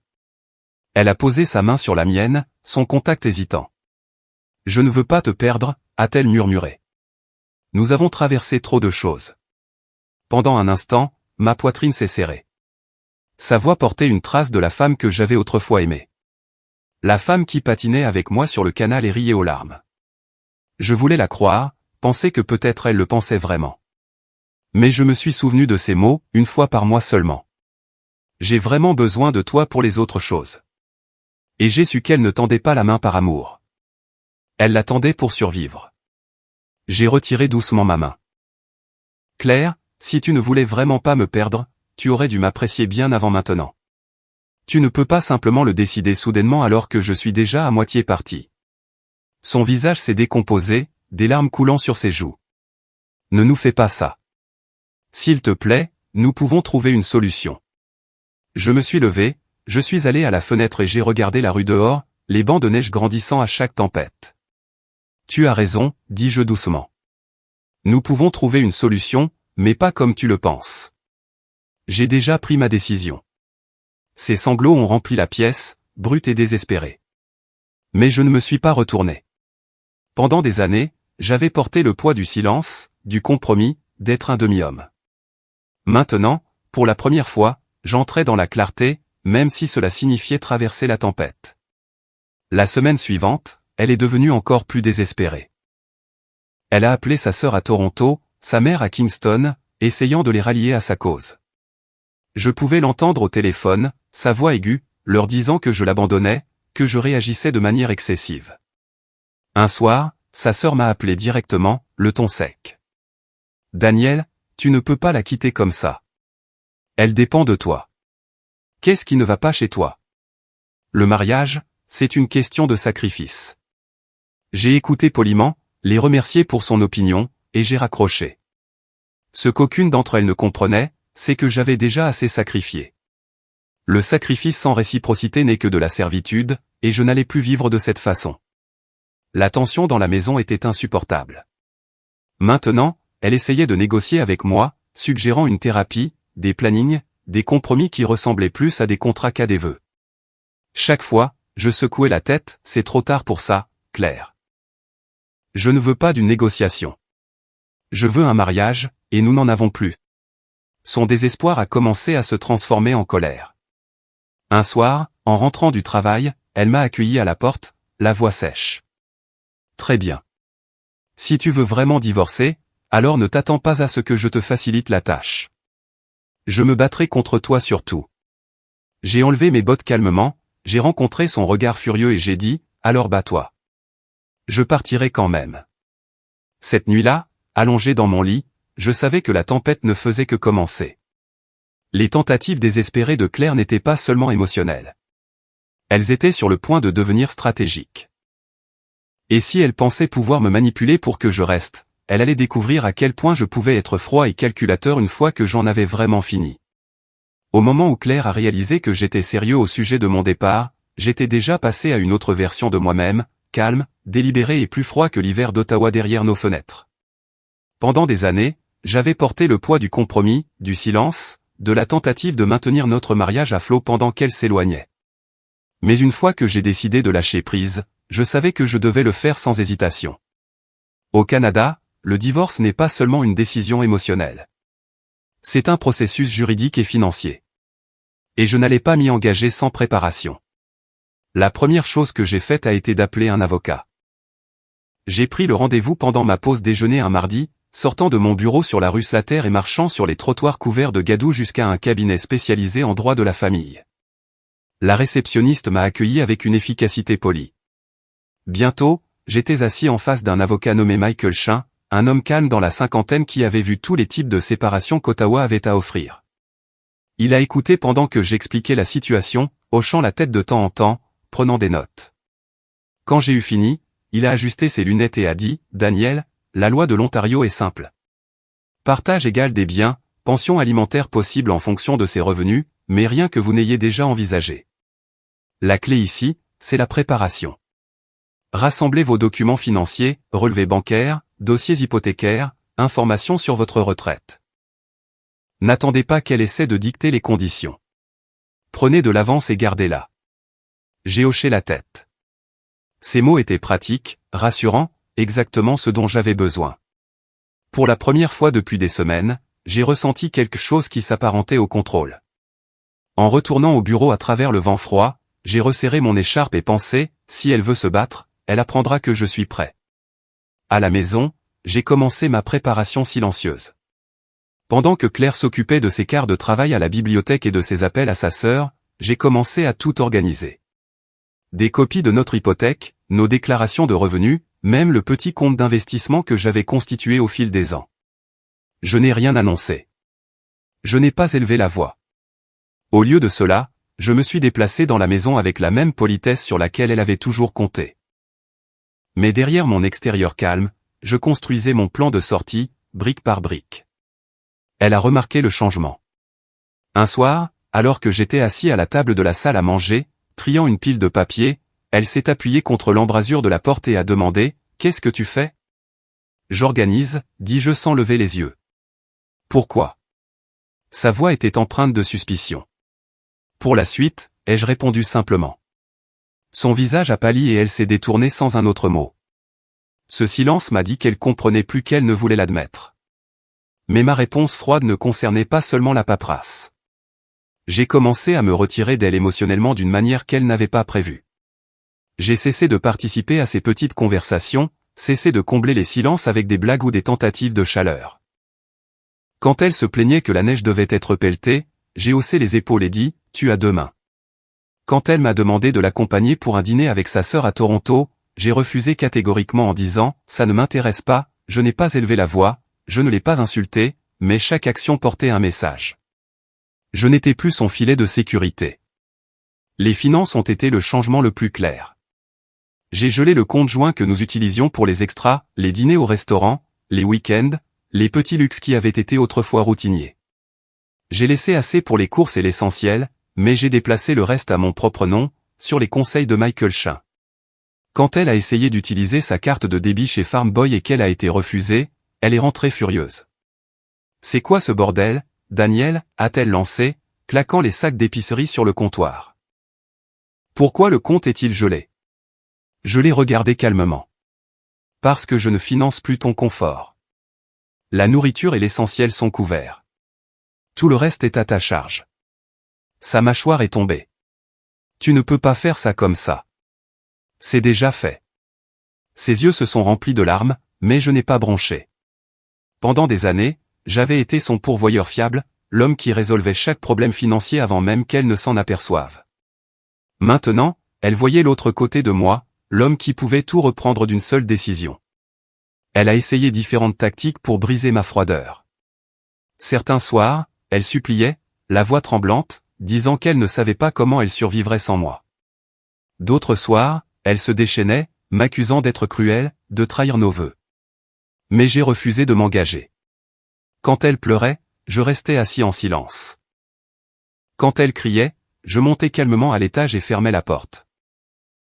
Elle a posé sa main sur la mienne, son contact hésitant. « Je ne veux pas te perdre », a-t-elle murmuré. Nous avons traversé trop de choses. Pendant un instant, ma poitrine s'est serrée. Sa voix portait une trace de la femme que j'avais autrefois aimée. La femme qui patinait avec moi sur le canal et riait aux larmes. Je voulais la croire, penser que peut-être elle le pensait vraiment. Mais je me suis souvenu de ces mots, une fois par mois seulement. J'ai vraiment besoin de toi pour les autres choses. Et j'ai su qu'elle ne tendait pas la main par amour. Elle la tendait pour survivre. J'ai retiré doucement ma main. Claire, si tu ne voulais vraiment pas me perdre, tu aurais dû m'apprécier bien avant maintenant. Tu ne peux pas simplement le décider soudainement alors que je suis déjà à moitié parti. Son visage s'est décomposé, des larmes coulant sur ses joues. Ne nous fais pas ça. S'il te plaît, nous pouvons trouver une solution. Je me suis levé, je suis allé à la fenêtre et j'ai regardé la rue dehors, les bancs de neige grandissant à chaque tempête. Tu as raison, dis-je doucement. Nous pouvons trouver une solution, mais pas comme tu le penses. J'ai déjà pris ma décision. Ses sanglots ont rempli la pièce, brute et désespérée. Mais je ne me suis pas retourné. Pendant des années, j'avais porté le poids du silence, du compromis, d'être un demi-homme. Maintenant, pour la première fois, j'entrais dans la clarté, même si cela signifiait traverser la tempête. La semaine suivante, elle est devenue encore plus désespérée. Elle a appelé sa sœur à Toronto, sa mère à Kingston, essayant de les rallier à sa cause. Je pouvais l'entendre au téléphone, sa voix aiguë, leur disant que je l'abandonnais, que je réagissais de manière excessive. Un soir, sa sœur m'a appelé directement, le ton sec. « Daniel, tu ne peux pas la quitter comme ça. Elle dépend de toi. Qu'est-ce qui ne va pas chez toi? Le mariage, c'est une question de sacrifice. » J'ai écouté poliment, les remercier pour son opinion, et j'ai raccroché. Ce qu'aucune d'entre elles ne comprenait, c'est que j'avais déjà assez sacrifié. Le sacrifice sans réciprocité n'est que de la servitude, et je n'allais plus vivre de cette façon. La tension dans la maison était insupportable. Maintenant, elle essayait de négocier avec moi, suggérant une thérapie, des plannings, des compromis qui ressemblaient plus à des contrats qu'à des vœux. Chaque fois, je secouais la tête, c'est trop tard pour ça, Claire. Je ne veux pas d'une négociation. Je veux un mariage, et nous n'en avons plus. Son désespoir a commencé à se transformer en colère. Un soir, en rentrant du travail, elle m'a accueilli à la porte, la voix sèche. Très bien. Si tu veux vraiment divorcer, alors ne t'attends pas à ce que je te facilite la tâche. Je me battrai contre toi surtout. J'ai enlevé mes bottes calmement, j'ai rencontré son regard furieux et j'ai dit, alors bats-toi. Je partirai quand même. Cette nuit-là, allongé dans mon lit, je savais que la tempête ne faisait que commencer. Les tentatives désespérées de Claire n'étaient pas seulement émotionnelles. Elles étaient sur le point de devenir stratégiques. Et si elle pensait pouvoir me manipuler pour que je reste, elle allait découvrir à quel point je pouvais être froid et calculateur une fois que j'en avais vraiment fini. Au moment où Claire a réalisé que j'étais sérieux au sujet de mon départ, j'étais déjà passé à une autre version de moi-même, calme, délibéré et plus froid que l'hiver d'Ottawa derrière nos fenêtres. Pendant des années, j'avais porté le poids du compromis, du silence, de la tentative de maintenir notre mariage à flot pendant qu'elle s'éloignait. Mais une fois que j'ai décidé de lâcher prise, je savais que je devais le faire sans hésitation. Au Canada, le divorce n'est pas seulement une décision émotionnelle. C'est un processus juridique et financier. Et je n'allais pas m'y engager sans préparation. La première chose que j'ai faite a été d'appeler un avocat. J'ai pris le rendez-vous pendant ma pause déjeuner un mardi, sortant de mon bureau sur la rue Slater et marchant sur les trottoirs couverts de gadou jusqu'à un cabinet spécialisé en droit de la famille. La réceptionniste m'a accueilli avec une efficacité polie. Bientôt, j'étais assis en face d'un avocat nommé Michael Chin, un homme calme dans la cinquantaine qui avait vu tous les types de séparation qu'Ottawa avait à offrir. Il a écouté pendant que j'expliquais la situation, hochant la tête de temps en temps, prenant des notes. Quand j'ai eu fini, il a ajusté ses lunettes et a dit, « Daniel, la loi de l'Ontario est simple. Partage égal des biens, pension alimentaire possible en fonction de ses revenus, mais rien que vous n'ayez déjà envisagé. La clé ici, c'est la préparation. Rassemblez vos documents financiers, relevés bancaires, dossiers hypothécaires, informations sur votre retraite. N'attendez pas qu'elle essaie de dicter les conditions. Prenez de l'avance et gardez-la. J'ai hoché la tête. Ces mots étaient pratiques, rassurants, exactement ce dont j'avais besoin. Pour la première fois depuis des semaines, j'ai ressenti quelque chose qui s'apparentait au contrôle. En retournant au bureau à travers le vent froid, j'ai resserré mon écharpe et pensé, si elle veut se battre, elle apprendra que je suis prêt. À la maison, j'ai commencé ma préparation silencieuse. Pendant que Claire s'occupait de ses quarts de travail à la bibliothèque et de ses appels à sa sœur, j'ai commencé à tout organiser. Des copies de notre hypothèque, nos déclarations de revenus, même le petit compte d'investissement que j'avais constitué au fil des ans. Je n'ai rien annoncé. Je n'ai pas élevé la voix. Au lieu de cela, je me suis déplacé dans la maison avec la même politesse sur laquelle elle avait toujours compté. Mais derrière mon extérieur calme, je construisais mon plan de sortie, brique par brique. Elle a remarqué le changement. Un soir, alors que j'étais assis à la table de la salle à manger, triant une pile de papier, elle s'est appuyée contre l'embrasure de la porte et a demandé « Qu'est-ce que tu fais ?» « J'organise, dis-je sans lever les yeux. « Pourquoi ?» Sa voix était empreinte de suspicion. Pour la suite, ai-je répondu simplement. Son visage a pâli et elle s'est détournée sans un autre mot. Ce silence m'a dit qu'elle comprenait plus qu'elle ne voulait l'admettre. Mais ma réponse froide ne concernait pas seulement la paperasse. J'ai commencé à me retirer d'elle émotionnellement d'une manière qu'elle n'avait pas prévue. J'ai cessé de participer à ces petites conversations, cessé de combler les silences avec des blagues ou des tentatives de chaleur. Quand elle se plaignait que la neige devait être pelletée, j'ai haussé les épaules et dit « Tu as 2 mains ». Quand elle m'a demandé de l'accompagner pour un dîner avec sa sœur à Toronto, j'ai refusé catégoriquement en disant « Ça ne m'intéresse pas, je n'ai pas élevé la voix, je ne l'ai pas insulté, mais chaque action portait un message. » Je n'étais plus son filet de sécurité. Les finances ont été le changement le plus clair. J'ai gelé le compte joint que nous utilisions pour les extras, les dîners au restaurant, les week-ends, les petits luxes qui avaient été autrefois routiniers. J'ai laissé assez pour les courses et l'essentiel, mais j'ai déplacé le reste à mon propre nom, sur les conseils de Michael Chin. Quand elle a essayé d'utiliser sa carte de débit chez Farm Boy et qu'elle a été refusée, elle est rentrée furieuse. « C'est quoi ce bordel, Daniel ?» a-t-elle lancé, claquant les sacs d'épicerie sur le comptoir. « Pourquoi le compte est-il gelé ?» Je l'ai regardé calmement. « Parce que je ne finance plus ton confort. La nourriture et l'essentiel sont couverts. Tout le reste est à ta charge. » Sa mâchoire est tombée. « Tu ne peux pas faire ça comme ça. C'est déjà fait. » Ses yeux se sont remplis de larmes, mais je n'ai pas bronché. Pendant des années, j'avais été son pourvoyeur fiable, l'homme qui résolvait chaque problème financier avant même qu'elle ne s'en aperçoive. Maintenant, elle voyait l'autre côté de moi, l'homme qui pouvait tout reprendre d'une seule décision. Elle a essayé différentes tactiques pour briser ma froideur. Certains soirs, elle suppliait, la voix tremblante, disant qu'elle ne savait pas comment elle survivrait sans moi. D'autres soirs, elle se déchaînait, m'accusant d'être cruelle, de trahir nos vœux. Mais j'ai refusé de m'engager. Quand elle pleurait, je restais assis en silence. Quand elle criait, je montais calmement à l'étage et fermais la porte.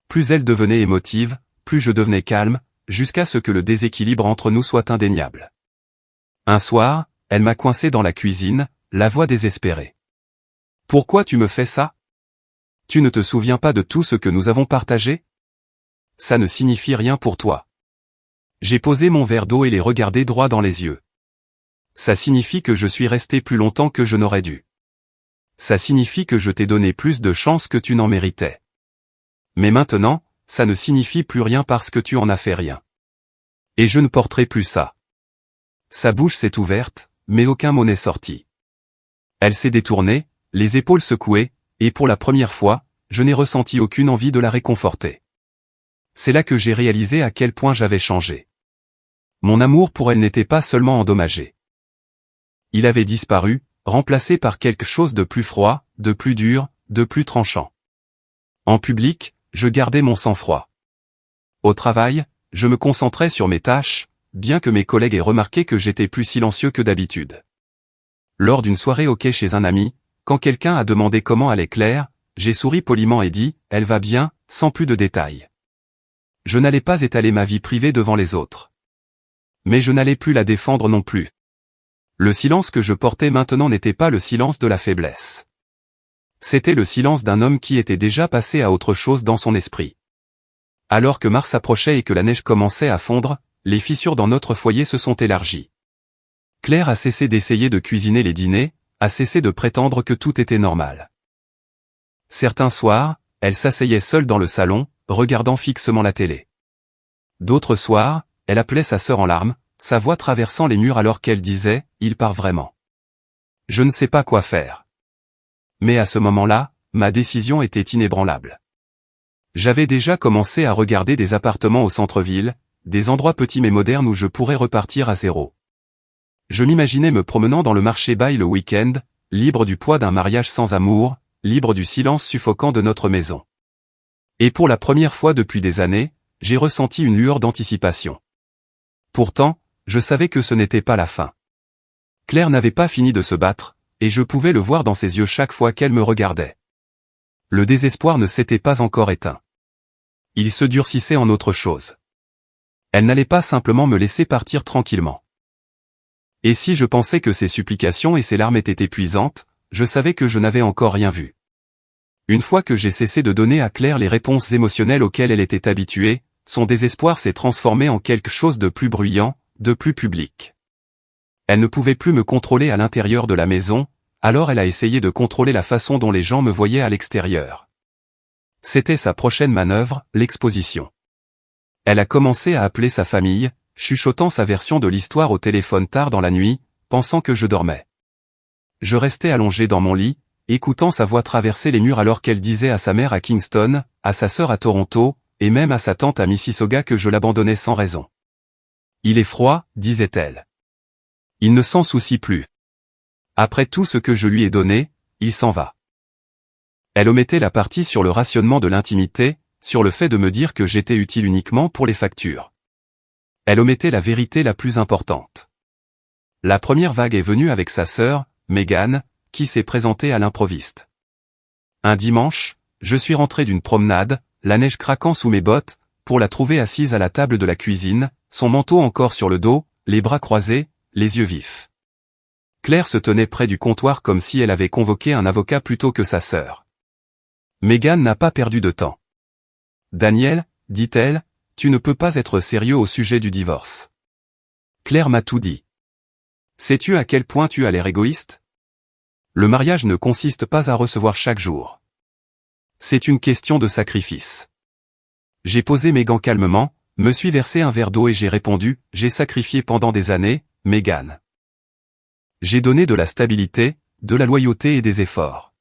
Plus elle devenait émotive, plus je devenais calme, jusqu'à ce que le déséquilibre entre nous soit indéniable. Un soir, elle m'a coincé dans la cuisine, la voix désespérée. « Pourquoi tu me fais ça? Tu ne te souviens pas de tout ce que nous avons partagé? Ça ne signifie rien pour toi. » J'ai posé mon verre d'eau et l'ai regardé droit dans les yeux. Ça signifie que je suis resté plus longtemps que je n'aurais dû. Ça signifie que je t'ai donné plus de chance que tu n'en méritais. Mais maintenant, ça ne signifie plus rien parce que tu en as fait rien. Et je ne porterai plus ça. Sa bouche s'est ouverte, mais aucun mot n'est sorti. Elle s'est détournée, les épaules secouées, et pour la première fois, je n'ai ressenti aucune envie de la réconforter. C'est là que j'ai réalisé à quel point j'avais changé. Mon amour pour elle n'était pas seulement endommagé. Il avait disparu, remplacé par quelque chose de plus froid, de plus dur, de plus tranchant. En public, je gardais mon sang-froid. Au travail, je me concentrais sur mes tâches, bien que mes collègues aient remarqué que j'étais plus silencieux que d'habitude. Lors d'une soirée au quai chez un ami, quand quelqu'un a demandé comment allait Claire, j'ai souri poliment et dit « Elle va bien », sans plus de détails. Je n'allais pas étaler ma vie privée devant les autres. Mais je n'allais plus la défendre non plus. Le silence que je portais maintenant n'était pas le silence de la faiblesse. C'était le silence d'un homme qui était déjà passé à autre chose dans son esprit. Alors que mars approchait et que la neige commençait à fondre, les fissures dans notre foyer se sont élargies. Claire a cessé d'essayer de cuisiner les dîners, a cessé de prétendre que tout était normal. Certains soirs, elle s'asseyait seule dans le salon, regardant fixement la télé. D'autres soirs, elle appelait sa sœur en larmes, sa voix traversant les murs alors qu'elle disait « Il part vraiment. Je ne sais pas quoi faire. » Mais à ce moment-là, ma décision était inébranlable. J'avais déjà commencé à regarder des appartements au centre-ville, des endroits petits mais modernes où je pourrais repartir à zéro. Je m'imaginais me promenant dans le marché Bail le week-end, libre du poids d'un mariage sans amour, libre du silence suffocant de notre maison. Et pour la première fois depuis des années, j'ai ressenti une lueur d'anticipation. Pourtant, je savais que ce n'était pas la fin. Claire n'avait pas fini de se battre, et je pouvais le voir dans ses yeux chaque fois qu'elle me regardait. Le désespoir ne s'était pas encore éteint. Il se durcissait en autre chose. Elle n'allait pas simplement me laisser partir tranquillement. Et si je pensais que ses supplications et ses larmes étaient épuisantes, je savais que je n'avais encore rien vu. Une fois que j'ai cessé de donner à Claire les réponses émotionnelles auxquelles elle était habituée, son désespoir s'est transformé en quelque chose de plus bruyant, de plus public. Elle ne pouvait plus me contrôler à l'intérieur de la maison, alors elle a essayé de contrôler la façon dont les gens me voyaient à l'extérieur. C'était sa prochaine manœuvre, l'exposition. Elle a commencé à appeler sa famille, chuchotant sa version de l'histoire au téléphone tard dans la nuit, pensant que je dormais. Je restais allongé dans mon lit, écoutant sa voix traverser les murs alors qu'elle disait à sa mère à Kingston, à sa sœur à Toronto, et même à sa tante à Mississauga que je l'abandonnais sans raison. Il est froid, disait-elle. Il ne s'en soucie plus. Après tout ce que je lui ai donné, il s'en va. Elle omettait la partie sur le rationnement de l'intimité, sur le fait de me dire que j'étais utile uniquement pour les factures. Elle omettait la vérité la plus importante. La première vague est venue avec sa sœur, Megan, qui s'est présentée à l'improviste. Un dimanche, je suis rentré d'une promenade, la neige craquant sous mes bottes, pour la trouver assise à la table de la cuisine, son manteau encore sur le dos, les bras croisés, les yeux vifs. Claire se tenait près du comptoir comme si elle avait convoqué un avocat plutôt que sa sœur. Megan n'a pas perdu de temps. « Daniel, dit-elle, tu ne peux pas être sérieux au sujet du divorce. » Claire m'a tout dit. « Sais-tu à quel point tu as l'air égoïste ? Le mariage ne consiste pas à recevoir chaque jour. C'est une question de sacrifice. » J'ai posé mes gants calmement, me suis versé un verre d'eau et j'ai répondu, « J'ai sacrifié pendant des années, Megan. J'ai donné de la stabilité, de la loyauté et des efforts.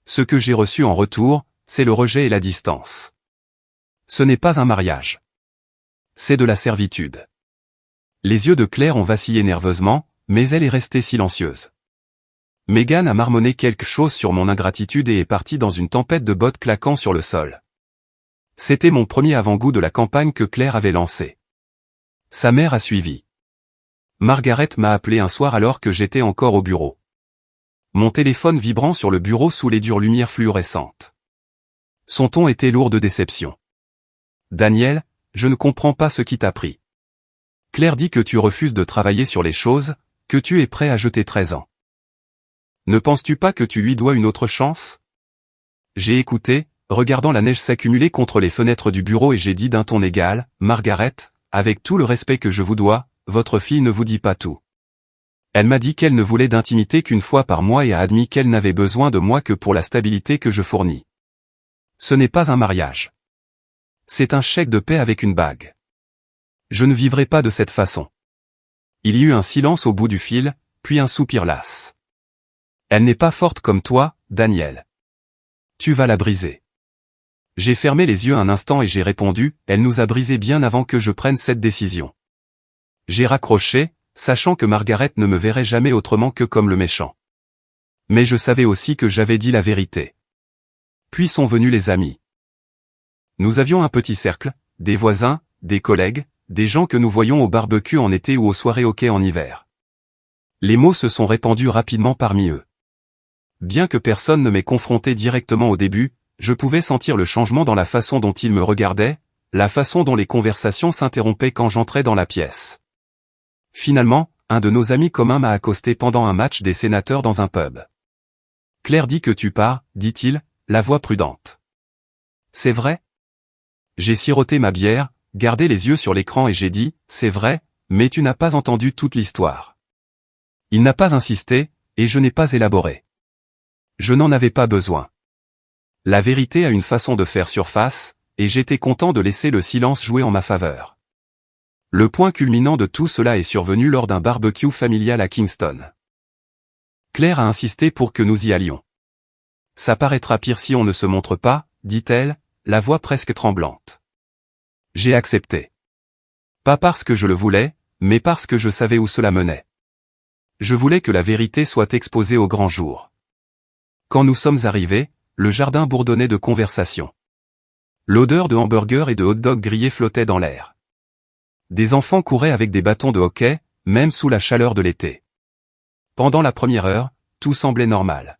Ce que j'ai reçu en retour, c'est le rejet et la distance. Ce n'est pas un mariage. C'est de la servitude. » Les yeux de Claire ont vacillé nerveusement, mais elle est restée silencieuse. Megan a marmonné quelque chose sur mon ingratitude et est partie dans une tempête de bottes claquant sur le sol. C'était mon premier avant-goût de la campagne que Claire avait lancée. Sa mère a suivi. Margaret m'a appelé un soir alors que j'étais encore au bureau. Mon téléphone vibrant sur le bureau sous les dures lumières fluorescentes. Son ton était lourd de déception. « Daniel, je ne comprends pas ce qui t'a pris. Claire dit que tu refuses de travailler sur les choses, que tu es prêt à jeter 13 ans. Ne penses-tu pas que tu lui dois une autre chance ?» J'ai écouté, regardant la neige s'accumuler contre les fenêtres du bureau et j'ai dit d'un ton égal, « Margaret, avec tout le respect que je vous dois, votre fille ne vous dit pas tout. Elle m'a dit qu'elle ne voulait d'intimité qu'une fois par mois et a admis qu'elle n'avait besoin de moi que pour la stabilité que je fournis. Ce n'est pas un mariage. C'est un chèque de paix avec une bague. Je ne vivrai pas de cette façon. » Il y eut un silence au bout du fil, puis un soupir las. « Elle n'est pas forte comme toi, Daniel. Tu vas la briser. » J'ai fermé les yeux un instant et j'ai répondu, « Elle nous a brisés bien avant que je prenne cette décision. » J'ai raccroché, sachant que Margaret ne me verrait jamais autrement que comme le méchant. Mais je savais aussi que j'avais dit la vérité. Puis sont venus les amis. Nous avions un petit cercle, des voisins, des collègues, des gens que nous voyions au barbecue en été ou aux soirées hockey en hiver. Les mots se sont répandus rapidement parmi eux. Bien que personne ne m'ait confronté directement au début, je pouvais sentir le changement dans la façon dont ils me regardaient, la façon dont les conversations s'interrompaient quand j'entrais dans la pièce. Finalement, un de nos amis communs m'a accosté pendant un match des Sénateurs dans un pub. Claire dit que tu pars, dit-il, la voix prudente. C'est vrai? J'ai siroté ma bière, gardé les yeux sur l'écran et j'ai dit, c'est vrai, mais tu n'as pas entendu toute l'histoire. Il n'a pas insisté, et je n'ai pas élaboré. Je n'en avais pas besoin. La vérité a une façon de faire surface, et j'étais content de laisser le silence jouer en ma faveur. Le point culminant de tout cela est survenu lors d'un barbecue familial à Kingston. Claire a insisté pour que nous y allions. Ça paraîtra pire si on ne se montre pas, dit-elle, la voix presque tremblante. J'ai accepté. Pas parce que je le voulais, mais parce que je savais où cela menait. Je voulais que la vérité soit exposée au grand jour. Quand nous sommes arrivés, le jardin bourdonnait de conversations. L'odeur de hamburgers et de hot-dogs grillés flottait dans l'air. Des enfants couraient avec des bâtons de hockey, même sous la chaleur de l'été. Pendant la première heure, tout semblait normal.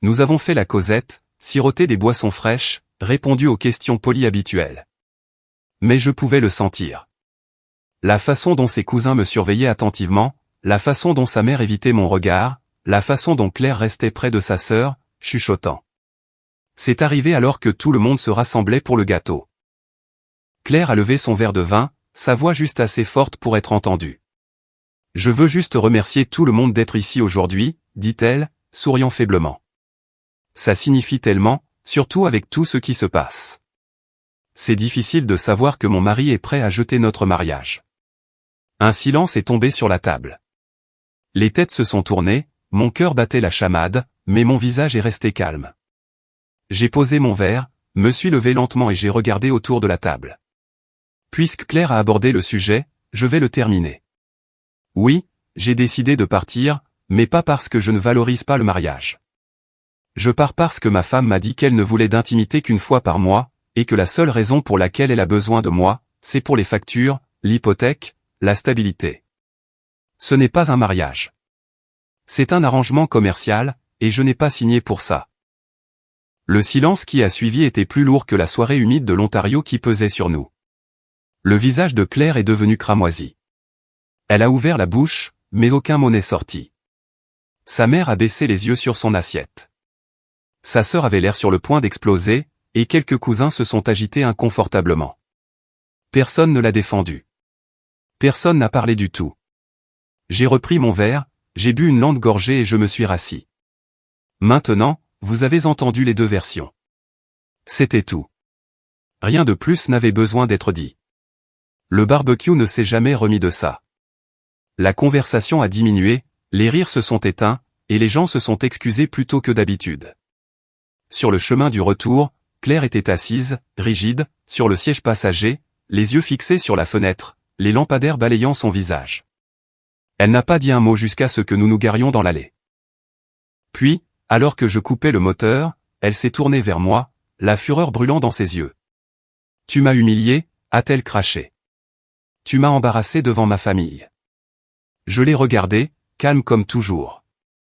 Nous avons fait la causette, siroté des boissons fraîches, répondu aux questions polies habituelles. Mais je pouvais le sentir. La façon dont ses cousins me surveillaient attentivement, la façon dont sa mère évitait mon regard, la façon dont Claire restait près de sa sœur, chuchotant. C'est arrivé alors que tout le monde se rassemblait pour le gâteau. Claire a levé son verre de vin, sa voix juste assez forte pour être entendue. Je veux juste remercier tout le monde d'être ici aujourd'hui, dit-elle, souriant faiblement. Ça signifie tellement, surtout avec tout ce qui se passe. C'est difficile de savoir que mon mari est prêt à jeter notre mariage. Un silence est tombé sur la table. Les têtes se sont tournées, mon cœur battait la chamade, mais mon visage est resté calme. J'ai posé mon verre, me suis levé lentement et j'ai regardé autour de la table. Puisque Claire a abordé le sujet, je vais le terminer. Oui, j'ai décidé de partir, mais pas parce que je ne valorise pas le mariage. Je pars parce que ma femme m'a dit qu'elle ne voulait d'intimité qu'une fois par mois, et que la seule raison pour laquelle elle a besoin de moi, c'est pour les factures, l'hypothèque, la stabilité. Ce n'est pas un mariage. C'est un arrangement commercial, et je n'ai pas signé pour ça. Le silence qui a suivi était plus lourd que la soirée humide de l'Ontario qui pesait sur nous. Le visage de Claire est devenu cramoisi. Elle a ouvert la bouche, mais aucun mot n'est sorti. Sa mère a baissé les yeux sur son assiette. Sa sœur avait l'air sur le point d'exploser, et quelques cousins se sont agités inconfortablement. Personne ne l'a défendu. Personne n'a parlé du tout. J'ai repris mon verre, j'ai bu une lente gorgée et je me suis rassis. Maintenant, vous avez entendu les deux versions. C'était tout. Rien de plus n'avait besoin d'être dit. Le barbecue ne s'est jamais remis de ça. La conversation a diminué, les rires se sont éteints, et les gens se sont excusés plutôt que d'habitude. Sur le chemin du retour, Claire était assise, rigide, sur le siège passager, les yeux fixés sur la fenêtre, les lampadaires balayant son visage. Elle n'a pas dit un mot jusqu'à ce que nous nous garions dans l'allée. Puis, alors que je coupais le moteur, elle s'est tournée vers moi, la fureur brûlant dans ses yeux. « Tu m'as humilié » a-t-elle craché. « Tu m'as embarrassé devant ma famille. » Je l'ai regardée, calme comme toujours.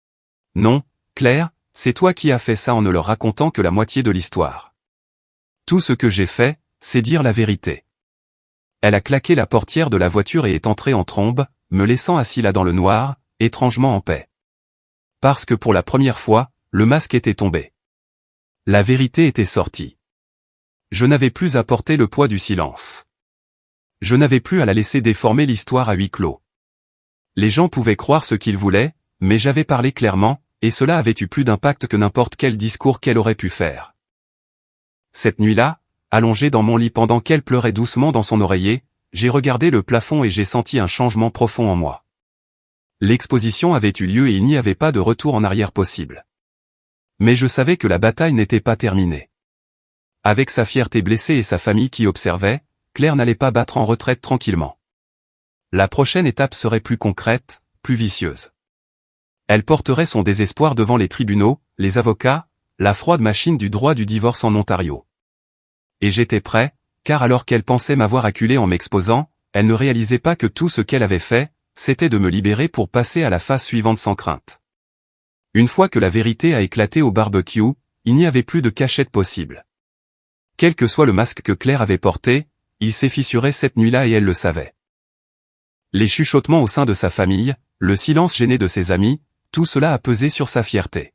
« Non, Claire, c'est toi qui as fait ça en ne leur racontant que la moitié de l'histoire. Tout ce que j'ai fait, c'est dire la vérité. » Elle a claqué la portière de la voiture et est entrée en trombe, me laissant assis là dans le noir, étrangement en paix. Parce que pour la première fois, le masque était tombé. La vérité était sortie. Je n'avais plus à porter le poids du silence. Je n'avais plus à la laisser déformer l'histoire à huis clos. Les gens pouvaient croire ce qu'ils voulaient, mais j'avais parlé clairement, et cela avait eu plus d'impact que n'importe quel discours qu'elle aurait pu faire. Cette nuit-là, allongé dans mon lit pendant qu'elle pleurait doucement dans son oreiller, j'ai regardé le plafond et j'ai senti un changement profond en moi. L'exposition avait eu lieu et il n'y avait pas de retour en arrière possible. Mais je savais que la bataille n'était pas terminée. Avec sa fierté blessée et sa famille qui observait, Claire n'allait pas battre en retraite tranquillement. La prochaine étape serait plus concrète, plus vicieuse. Elle porterait son désespoir devant les tribunaux, les avocats, la froide machine du droit du divorce en Ontario. Et j'étais prêt, car alors qu'elle pensait m'avoir acculé en m'exposant, elle ne réalisait pas que tout ce qu'elle avait fait, c'était de me libérer pour passer à la phase suivante sans crainte. Une fois que la vérité a éclaté au barbecue, il n'y avait plus de cachette possible. Quel que soit le masque que Claire avait porté, il s'est fissuré cette nuit-là et elle le savait. Les chuchotements au sein de sa famille, le silence gêné de ses amis, tout cela a pesé sur sa fierté.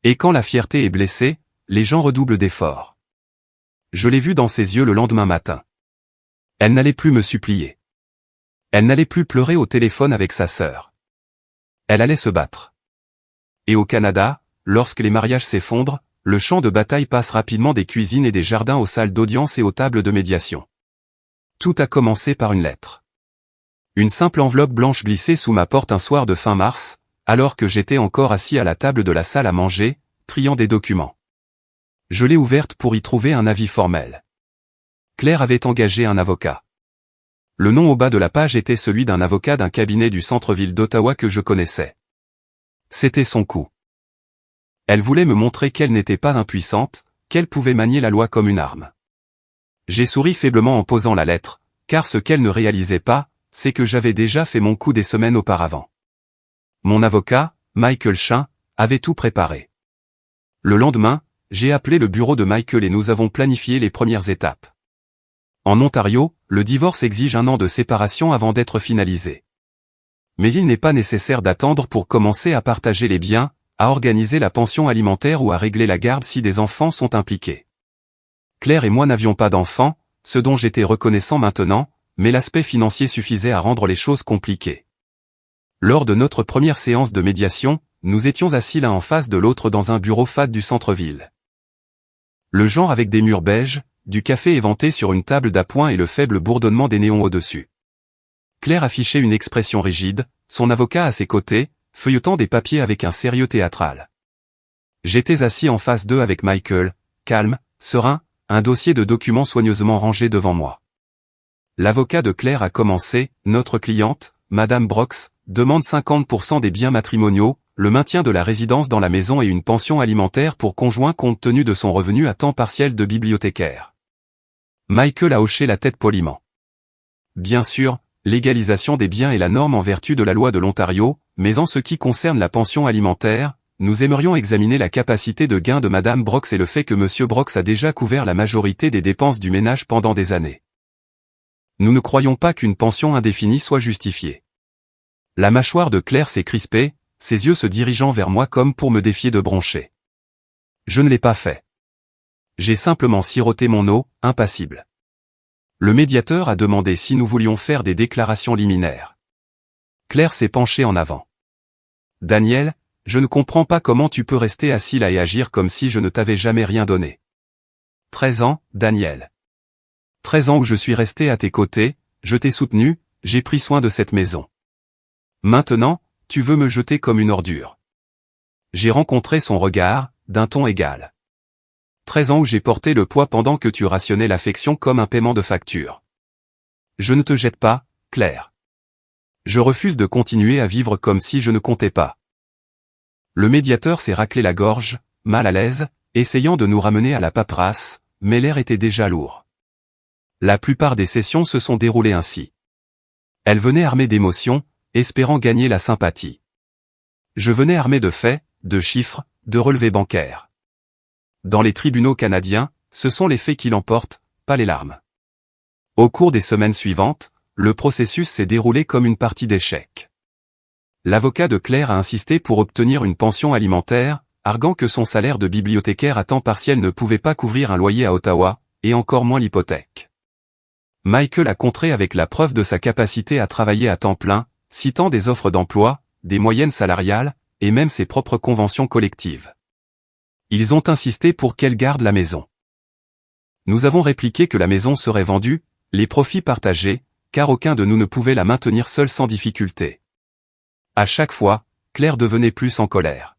Et quand la fierté est blessée, les gens redoublent d'efforts. Je l'ai vue dans ses yeux le lendemain matin. Elle n'allait plus me supplier. Elle n'allait plus pleurer au téléphone avec sa sœur. Elle allait se battre. Et au Canada, lorsque les mariages s'effondrent, le champ de bataille passe rapidement des cuisines et des jardins aux salles d'audience et aux tables de médiation. Tout a commencé par une lettre. Une simple enveloppe blanche glissée sous ma porte un soir de fin mars, alors que j'étais encore assis à la table de la salle à manger, triant des documents. Je l'ai ouverte pour y trouver un avis formel. Claire avait engagé un avocat. Le nom au bas de la page était celui d'un avocat d'un cabinet du centre-ville d'Ottawa que je connaissais. C'était son coup. Elle voulait me montrer qu'elle n'était pas impuissante, qu'elle pouvait manier la loi comme une arme. J'ai souri faiblement en posant la lettre, car ce qu'elle ne réalisait pas, c'est que j'avais déjà fait mon coup des semaines auparavant. Mon avocat, Michael Chin, avait tout préparé. Le lendemain, j'ai appelé le bureau de Michael et nous avons planifié les premières étapes. En Ontario, le divorce exige 1 an de séparation avant d'être finalisé. Mais il n'est pas nécessaire d'attendre pour commencer à partager les biens, à organiser la pension alimentaire ou à régler la garde si des enfants sont impliqués. Claire et moi n'avions pas d'enfants, ce dont j'étais reconnaissant maintenant, mais l'aspect financier suffisait à rendre les choses compliquées. Lors de notre première séance de médiation, nous étions assis l'un en face de l'autre dans un bureau fade du centre-ville. Le genre avec des murs beiges, du café éventé sur une table d'appoint et le faible bourdonnement des néons au-dessus. Claire affichait une expression rigide, son avocat à ses côtés, feuilletant des papiers avec un sérieux théâtral. J'étais assis en face d'eux avec Michael, calme, serein, un dossier de documents soigneusement rangé devant moi. L'avocat de Claire a commencé, notre cliente, Madame Brox, demande 50% des biens matrimoniaux, le maintien de la résidence dans la maison et une pension alimentaire pour conjoint compte tenu de son revenu à temps partiel de bibliothécaire. Michael a hoché la tête poliment. Bien sûr, l'égalisation des biens est la norme en vertu de la loi de l'Ontario, mais en ce qui concerne la pension alimentaire, nous aimerions examiner la capacité de gain de Madame Brox et le fait que Monsieur Brox a déjà couvert la majorité des dépenses du ménage pendant des années. Nous ne croyons pas qu'une pension indéfinie soit justifiée. La mâchoire de Claire s'est crispée, ses yeux se dirigeant vers moi comme pour me défier de broncher. Je ne l'ai pas fait. J'ai simplement siroté mon eau, impassible. Le médiateur a demandé si nous voulions faire des déclarations liminaires. Claire s'est penchée en avant. Daniel, je ne comprends pas comment tu peux rester assis là et agir comme si je ne t'avais jamais rien donné. 13 ans, Daniel. 13 ans où je suis resté à tes côtés, je t'ai soutenu, j'ai pris soin de cette maison. Maintenant, tu veux me jeter comme une ordure. J'ai rencontré son regard, d'un ton égal. 13 ans où j'ai porté le poids pendant que tu rationnais l'affection comme un paiement de facture. Je ne te jette pas, Claire. Je refuse de continuer à vivre comme si je ne comptais pas. Le médiateur s'est raclé la gorge, mal à l'aise, essayant de nous ramener à la paperasse, mais l'air était déjà lourd. La plupart des sessions se sont déroulées ainsi. Elle venait armée d'émotions, espérant gagner la sympathie. Je venais armé de faits, de chiffres, de relevés bancaires. Dans les tribunaux canadiens, ce sont les faits qui l'emportent, pas les larmes. Au cours des semaines suivantes, le processus s'est déroulé comme une partie d'échecs. L'avocat de Claire a insisté pour obtenir une pension alimentaire, arguant que son salaire de bibliothécaire à temps partiel ne pouvait pas couvrir un loyer à Ottawa, et encore moins l'hypothèque. Michael a contré avec la preuve de sa capacité à travailler à temps plein, citant des offres d'emploi, des moyennes salariales, et même ses propres conventions collectives. Ils ont insisté pour qu'elle garde la maison. Nous avons répliqué que la maison serait vendue, les profits partagés, car aucun de nous ne pouvait la maintenir seul sans difficulté. À chaque fois, Claire devenait plus en colère.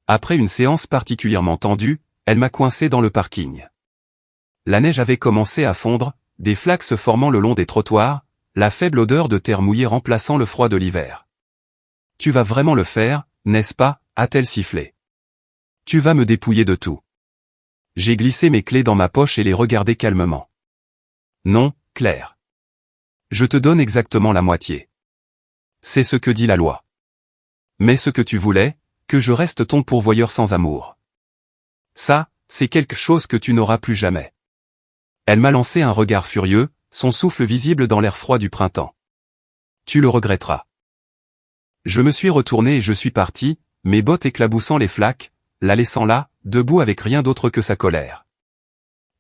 Après une séance particulièrement tendue, elle m'a coincé dans le parking. La neige avait commencé à fondre, des flaques se formant le long des trottoirs, la faible odeur de terre mouillée remplaçant le froid de l'hiver. « Tu vas vraiment le faire, n'est-ce pas ?» a-t-elle sifflé. « Tu vas me dépouiller de tout. » J'ai glissé mes clés dans ma poche et les regardé calmement. « Non, Claire. Je te donne exactement la moitié. C'est ce que dit la loi. Mais ce que tu voulais, que je reste ton pourvoyeur sans amour. Ça, c'est quelque chose que tu n'auras plus jamais. » Elle m'a lancé un regard furieux, son souffle visible dans l'air froid du printemps. « Tu le regretteras. » Je me suis retourné et je suis parti, mes bottes éclaboussant les flaques, la laissant là, debout avec rien d'autre que sa colère.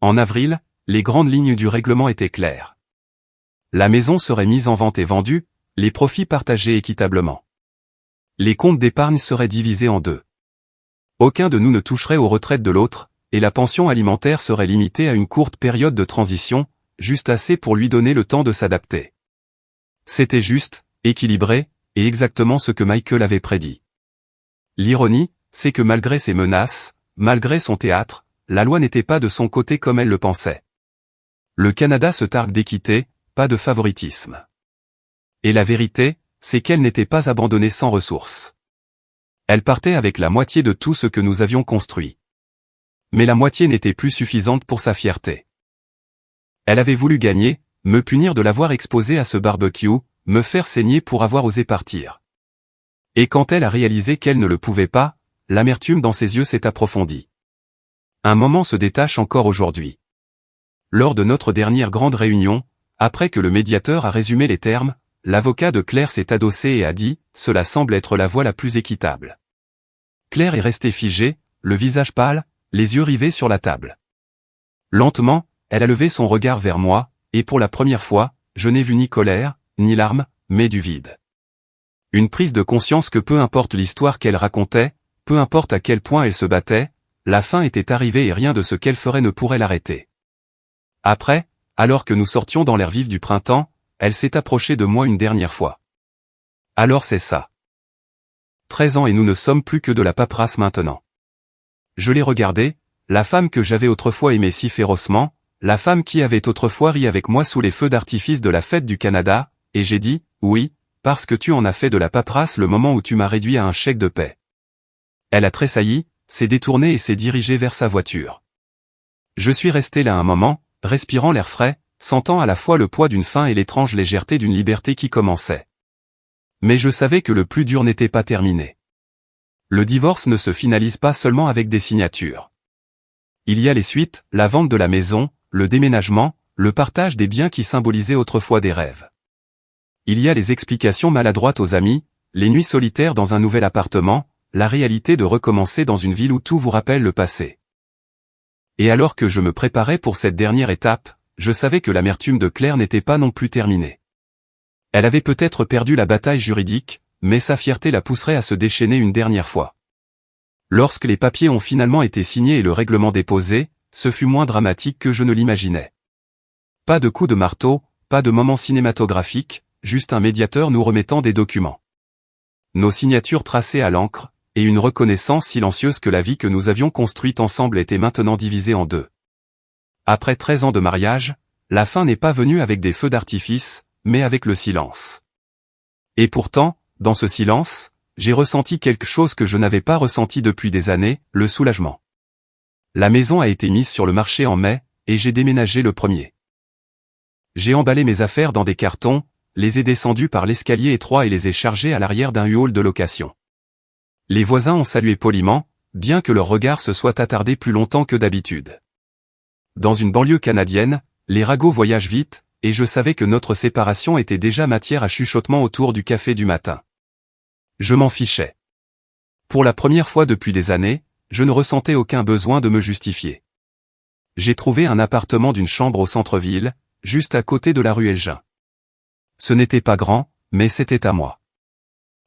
En avril, les grandes lignes du règlement étaient claires. La maison serait mise en vente et vendue, les profits partagés équitablement. Les comptes d'épargne seraient divisés en deux. Aucun de nous ne toucherait aux retraites de l'autre, et la pension alimentaire serait limitée à une courte période de transition, juste assez pour lui donner le temps de s'adapter. C'était juste, équilibré, et exactement ce que Michael avait prédit. L'ironie, c'est que malgré ses menaces, malgré son théâtre, la loi n'était pas de son côté comme elle le pensait. Le Canada se targue d'équité, pas de favoritisme. Et la vérité, c'est qu'elle n'était pas abandonnée sans ressources. Elle partait avec la moitié de tout ce que nous avions construit. Mais la moitié n'était plus suffisante pour sa fierté. Elle avait voulu gagner, me punir de l'avoir exposée à ce barbecue, me faire saigner pour avoir osé partir. Et quand elle a réalisé qu'elle ne le pouvait pas, l'amertume dans ses yeux s'est approfondie. Un moment se détache encore aujourd'hui. Lors de notre dernière grande réunion, après que le médiateur a résumé les termes, l'avocat de Claire s'est adossé et a dit « Cela semble être la voie la plus équitable ». Claire est restée figée, le visage pâle, les yeux rivés sur la table. Lentement, elle a levé son regard vers moi, et pour la première fois, je n'ai vu ni colère, ni larmes, mais du vide. Une prise de conscience que peu importe l'histoire qu'elle racontait, peu importe à quel point elle se battait, la fin était arrivée et rien de ce qu'elle ferait ne pourrait l'arrêter. Après, alors que nous sortions dans l'air vif du printemps, elle s'est approchée de moi une dernière fois. Alors c'est ça. 13 ans et nous ne sommes plus que de la paperasse maintenant. Je l'ai regardée, la femme que j'avais autrefois aimée si férocement, la femme qui avait autrefois ri avec moi sous les feux d'artifice de la fête du Canada, et j'ai dit, oui, parce que tu en as fait de la paperasse le moment où tu m'as réduit à un chèque de paie. Elle a tressailli, s'est détournée et s'est dirigée vers sa voiture. Je suis resté là un moment, respirant l'air frais, sentant à la fois le poids d'une faim et l'étrange légèreté d'une liberté qui commençait. Mais je savais que le plus dur n'était pas terminé. Le divorce ne se finalise pas seulement avec des signatures. Il y a les suites, la vente de la maison, le déménagement, le partage des biens qui symbolisaient autrefois des rêves. Il y a les explications maladroites aux amis, les nuits solitaires dans un nouvel appartement, la réalité de recommencer dans une ville où tout vous rappelle le passé. Et alors que je me préparais pour cette dernière étape, je savais que l'amertume de Claire n'était pas non plus terminée. Elle avait peut-être perdu la bataille juridique, mais sa fierté la pousserait à se déchaîner une dernière fois. Lorsque les papiers ont finalement été signés et le règlement déposé, ce fut moins dramatique que je ne l'imaginais. Pas de coups de marteau, pas de moment cinématographique, juste un médiateur nous remettant des documents. Nos signatures tracées à l'encre, et une reconnaissance silencieuse que la vie que nous avions construite ensemble était maintenant divisée en deux. Après 13 ans de mariage, la fin n'est pas venue avec des feux d'artifice, mais avec le silence. Et pourtant, dans ce silence, j'ai ressenti quelque chose que je n'avais pas ressenti depuis des années, le soulagement. La maison a été mise sur le marché en mai, et j'ai déménagé le 1er. J'ai emballé mes affaires dans des cartons, les ai descendus par l'escalier étroit et les ai chargés à l'arrière d'un U-Haul de location. Les voisins ont salué poliment, bien que leur regard se soit attardé plus longtemps que d'habitude. Dans une banlieue canadienne, les ragots voyagent vite, et je savais que notre séparation était déjà matière à chuchotement autour du café du matin. Je m'en fichais. Pour la première fois depuis des années, je ne ressentais aucun besoin de me justifier. J'ai trouvé un appartement d'une chambre au centre-ville, juste à côté de la rue Elgin. Ce n'était pas grand, mais c'était à moi.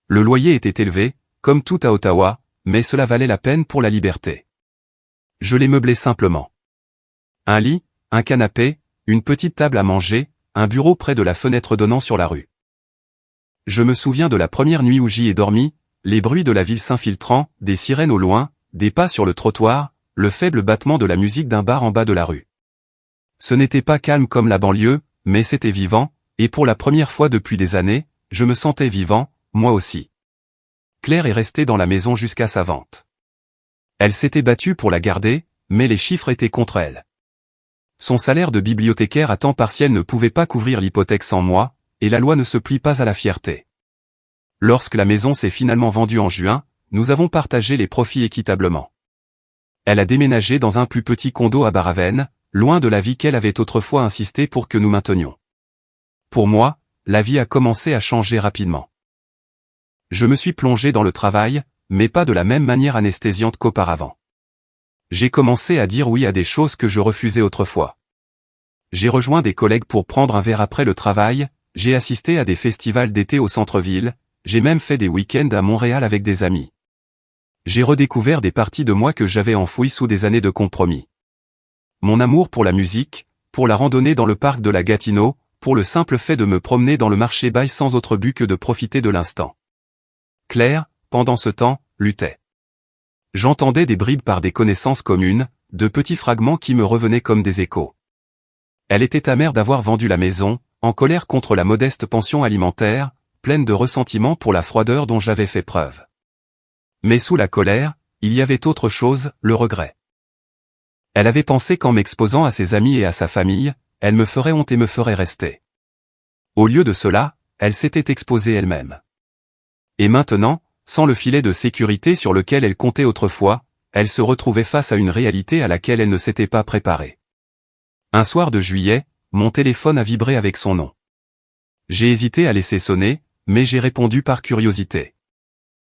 Le loyer était élevé, comme tout à Ottawa, mais cela valait la peine pour la liberté. Je l'ai meublé simplement. Un lit, un canapé, une petite table à manger, un bureau près de la fenêtre donnant sur la rue. Je me souviens de la première nuit où j'y ai dormi, les bruits de la ville s'infiltrant, des sirènes au loin, des pas sur le trottoir, le faible battement de la musique d'un bar en bas de la rue. Ce n'était pas calme comme la banlieue, mais c'était vivant, et pour la première fois depuis des années, je me sentais vivant, moi aussi. Claire est restée dans la maison jusqu'à sa vente. Elle s'était battue pour la garder, mais les chiffres étaient contre elle. Son salaire de bibliothécaire à temps partiel ne pouvait pas couvrir l'hypothèque sans moi, et la loi ne se plie pas à la fierté. Lorsque la maison s'est finalement vendue en juin, nous avons partagé les profits équitablement. Elle a déménagé dans un plus petit condo à Barraven, loin de la vie qu'elle avait autrefois insisté pour que nous maintenions. Pour moi, la vie a commencé à changer rapidement. Je me suis plongé dans le travail, mais pas de la même manière anesthésiante qu'auparavant. J'ai commencé à dire oui à des choses que je refusais autrefois. J'ai rejoint des collègues pour prendre un verre après le travail, j'ai assisté à des festivals d'été au centre-ville, j'ai même fait des week-ends à Montréal avec des amis. J'ai redécouvert des parties de moi que j'avais enfouies sous des années de compromis. Mon amour pour la musique, pour la randonnée dans le parc de la Gatineau, pour le simple fait de me promener dans le marché Baille sans autre but que de profiter de l'instant. Claire, pendant ce temps, luttait. J'entendais des bribes par des connaissances communes, de petits fragments qui me revenaient comme des échos. Elle était amère d'avoir vendu la maison, en colère contre la modeste pension alimentaire, pleine de ressentiment pour la froideur dont j'avais fait preuve. Mais sous la colère, il y avait autre chose, le regret. Elle avait pensé qu'en m'exposant à ses amis et à sa famille, elle me ferait honte et me ferait rester. Au lieu de cela, elle s'était exposée elle-même. Et maintenant, sans le filet de sécurité sur lequel elle comptait autrefois, elle se retrouvait face à une réalité à laquelle elle ne s'était pas préparée. Un soir de juillet, mon téléphone a vibré avec son nom. J'ai hésité à laisser sonner, mais j'ai répondu par curiosité.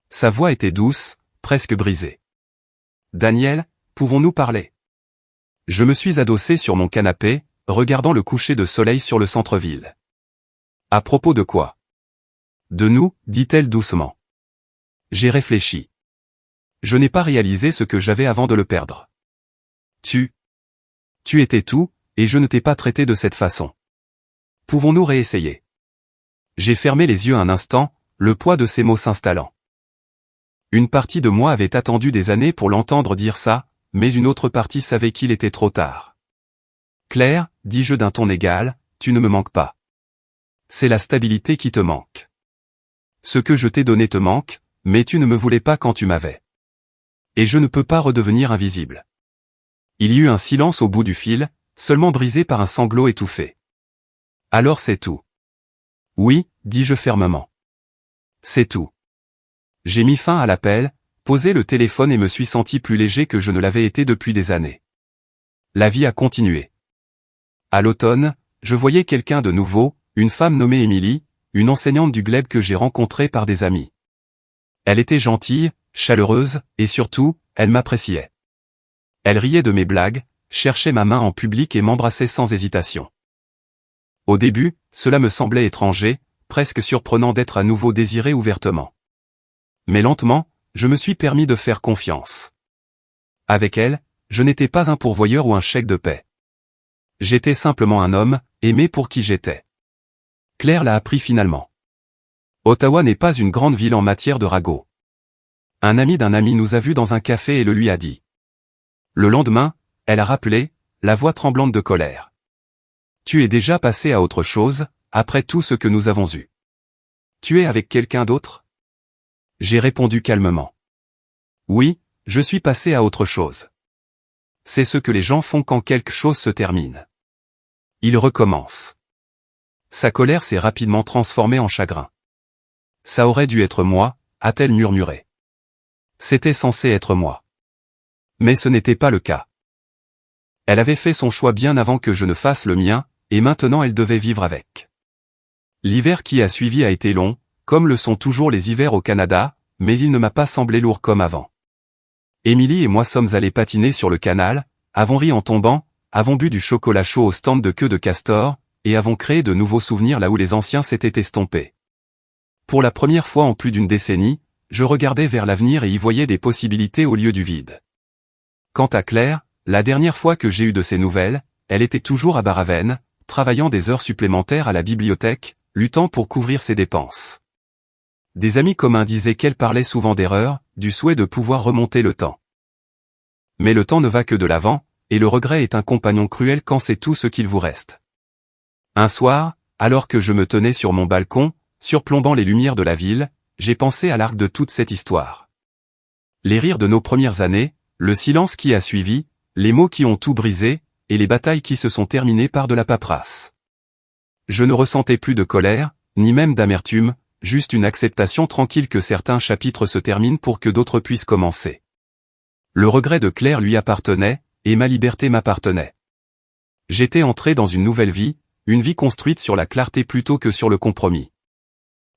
Sa voix était douce, presque brisée. « Daniel, pouvons-nous parler ?» Je me suis adossé sur mon canapé, regardant le coucher de soleil sur le centre-ville. « À propos de quoi ?»« De nous, dit-elle doucement. » J'ai réfléchi. Je n'ai pas réalisé ce que j'avais avant de le perdre. Tu étais tout, et je ne t'ai pas traité de cette façon. Pouvons-nous réessayer? J'ai fermé les yeux un instant, le poids de ces mots s'installant. Une partie de moi avait attendu des années pour l'entendre dire ça, mais une autre partie savait qu'il était trop tard. Claire, dis-je d'un ton égal, tu ne me manques pas. C'est la stabilité qui te manque. Ce que je t'ai donné te manque, mais tu ne me voulais pas quand tu m'avais. Et je ne peux pas redevenir invisible. Il y eut un silence au bout du fil, seulement brisé par un sanglot étouffé. Alors c'est tout. Oui, dis-je fermement. C'est tout. J'ai mis fin à l'appel, posé le téléphone et me suis senti plus léger que je ne l'avais été depuis des années. La vie a continué. À l'automne, je voyais quelqu'un de nouveau, une femme nommée Émilie, une enseignante du Glebe que j'ai rencontrée par des amis. Elle était gentille, chaleureuse, et surtout, elle m'appréciait. Elle riait de mes blagues, cherchait ma main en public et m'embrassait sans hésitation. Au début, cela me semblait étranger, presque surprenant d'être à nouveau désiré ouvertement. Mais lentement, je me suis permis de faire confiance. Avec elle, je n'étais pas un pourvoyeur ou un chèque de paie. J'étais simplement un homme, aimé pour qui j'étais. Claire l'a appris finalement. Ottawa n'est pas une grande ville en matière de ragots. Un ami d'un ami nous a vus dans un café et le lui a dit. Le lendemain, elle a rappelé, la voix tremblante de colère. Tu es déjà passé à autre chose, après tout ce que nous avons eu. Tu es avec quelqu'un d'autre? J'ai répondu calmement. Oui, je suis passé à autre chose. C'est ce que les gens font quand quelque chose se termine. Ils recommencent. Sa colère s'est rapidement transformée en chagrin. Ça aurait dû être moi, a-t-elle murmuré. C'était censé être moi. Mais ce n'était pas le cas. Elle avait fait son choix bien avant que je ne fasse le mien, et maintenant elle devait vivre avec. L'hiver qui a suivi a été long, comme le sont toujours les hivers au Canada, mais il ne m'a pas semblé lourd comme avant. Émilie et moi sommes allés patiner sur le canal, avons ri en tombant, avons bu du chocolat chaud au stand de queue de castor, et avons créé de nouveaux souvenirs là où les anciens s'étaient estompés. Pour la première fois en plus d'une décennie, je regardais vers l'avenir et y voyais des possibilités au lieu du vide. Quant à Claire, la dernière fois que j'ai eu de ses nouvelles, elle était toujours à Baravenne, travaillant des heures supplémentaires à la bibliothèque, luttant pour couvrir ses dépenses. Des amis communs disaient qu'elle parlait souvent d'erreurs, du souhait de pouvoir remonter le temps. Mais le temps ne va que de l'avant, et le regret est un compagnon cruel quand c'est tout ce qu'il vous reste. Un soir, alors que je me tenais sur mon balcon, surplombant les lumières de la ville, j'ai pensé à l'arc de toute cette histoire. Les rires de nos premières années, le silence qui a suivi, les mots qui ont tout brisé, et les batailles qui se sont terminées par de la paperasse. Je ne ressentais plus de colère, ni même d'amertume, juste une acceptation tranquille que certains chapitres se terminent pour que d'autres puissent commencer. Le regret de Claire lui appartenait, et ma liberté m'appartenait. J'étais entré dans une nouvelle vie, une vie construite sur la clarté plutôt que sur le compromis.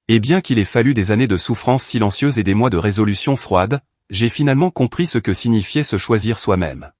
Et bien qu'il ait fallu des années de souffrance silencieuse et des mois de résolution froide, j'ai finalement compris ce que signifiait se choisir soi-même.